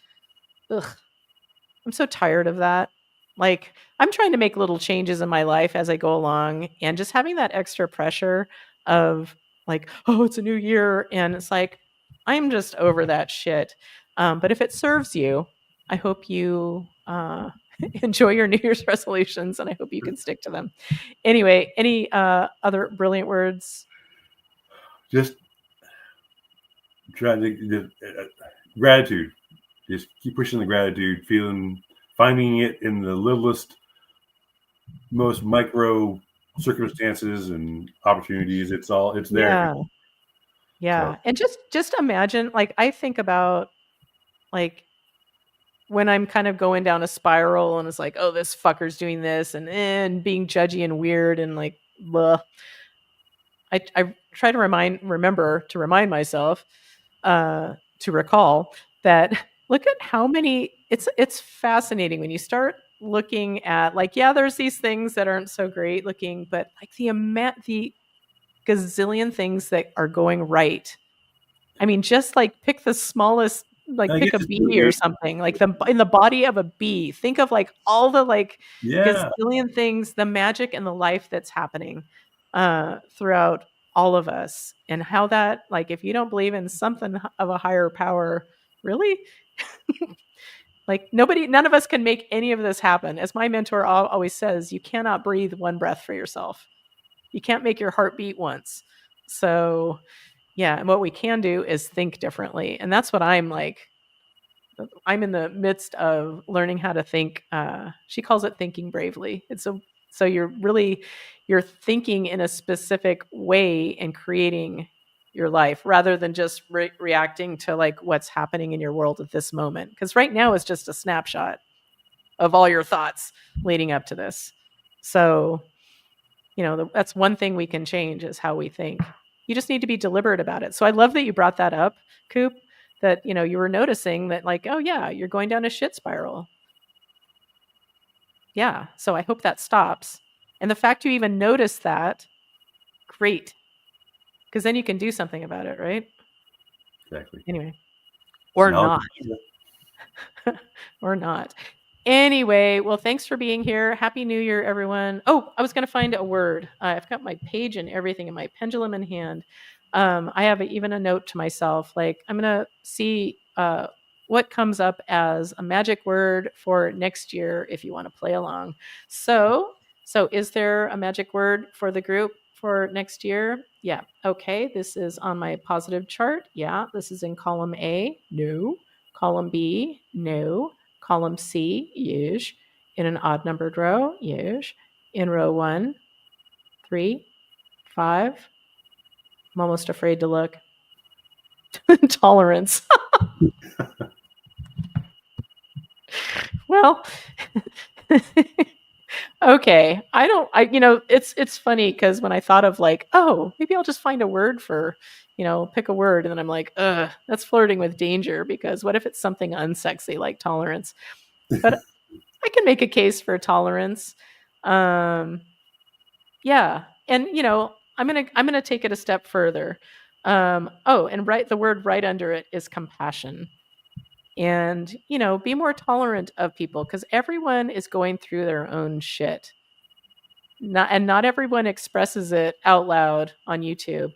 I'm so tired of that. Like, I'm trying to make little changes in my life as I go along, and just having that extra pressure of like, oh, it's a new year. And it's like, I'm just over that shit. But if it serves you, I hope you enjoy your New Year's resolutions, and I hope you can stick to them. Anyway, any other brilliant words? Just trying to gratitude. Just keep pushing the gratitude, finding it in the littlest, most micro circumstances and opportunities. It's there. Yeah. So. And just imagine, like, I think about like when I'm kind of going down a spiral and it's like, oh, this fucker's doing this and being judgy and weird and like, blah. I try to remind myself to recall that look at how many it's fascinating when you start looking at, like, yeah, there's these things that aren't so great looking, but like the gazillion things that are going right. I mean, just like pick the smallest, like I pick guess a it's bee or something, like in the body of a bee. Think of like all the like yeah. gazillion things, the magic and the life that's happening throughout all of us, and how that, like, if you don't believe in something of a higher power, really, like none of us can make any of this happen. As my mentor always says, you cannot breathe one breath for yourself. You can't make your heart beat once. So yeah, and what we can do is think differently. And that's what I'm like. I'm in the midst of learning how to think. She calls it thinking bravely. So you're thinking in a specific way and creating your life rather than just reacting to like what's happening in your world at this moment. Because right now is just a snapshot of all your thoughts leading up to this. So, that's one thing we can change is how we think. You just need to be deliberate about it. So I love that you brought that up, Coop, that, you were noticing that, like, oh yeah, you're going down a shit spiral. Yeah. So I hope that stops. And the fact you even noticed that, great. Because then you can do something about it, right? Exactly. Anyway. Or not. Or not. Anyway, well, thanks for being here. Happy New Year, everyone. Oh, I was going to find a word. I've got my page and everything and my pendulum in hand. I have even a note to myself. Like, I'm going to see what comes up as a magic word for next year if you want to play along. So is there a magic word for the group for next year? Yeah. Okay. This is on my positive chart. Yeah. This is in column A. No. Column B. No. Column C, yes. In an odd numbered row, yes. In row 1, 3, 5. I'm almost afraid to look. Tolerance. Well, okay. It's funny because when I thought of like, oh, maybe I'll just find a word for, pick a word. And then I'm like, that's flirting with danger, because what if it's something unsexy like tolerance? But I can make a case for tolerance. Yeah. And, I'm going to take it a step further. And the word right under it is compassion. And, be more tolerant of people, because everyone is going through their own shit. Not everyone expresses it out loud on YouTube.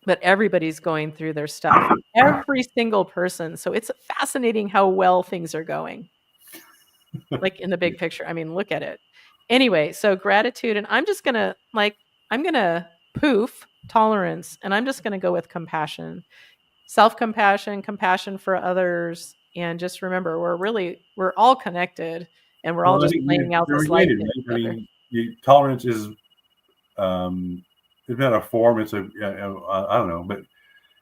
But everybody's going through their stuff. Every single person. So it's fascinating how well things are going. Like in the big picture. I mean, look at it. Anyway, so gratitude. And I'm just going to poof tolerance. And I'm just going to go with compassion. Self-compassion, compassion for others, and just remember we're all connected, and we're all just playing out this life. Right? I mean, tolerance is it's not a form. It's I don't know, but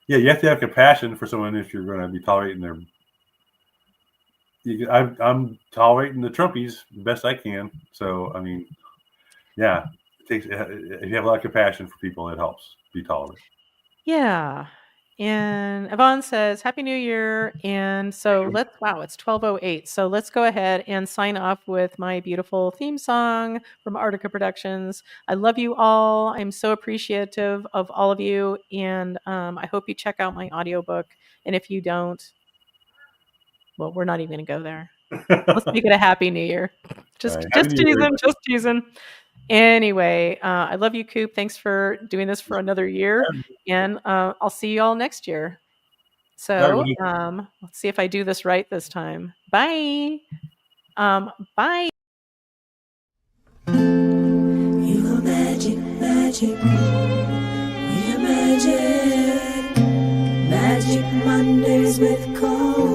yeah, you have to have compassion for someone if you're going to be tolerating their. I'm tolerating the Trumpies the best I can. So I mean, yeah, if you have a lot of compassion for people, it helps be tolerant. Yeah. And Yvonne says, Happy New Year. And so it's 12:08. So let's go ahead and sign off with my beautiful theme song from Artica Productions. I love you all. I'm so appreciative of all of you. And I hope you check out my audiobook. And if you don't, well, we're not even going to go there. Let's make it a Happy New Year. Just teasing. Anyway, I love you, Coop. Thanks for doing this for another year. And I'll see you all next year. So let's see if I do this right this time. Bye. Bye. You are magic. We are magic. Magic Mondays with Cole.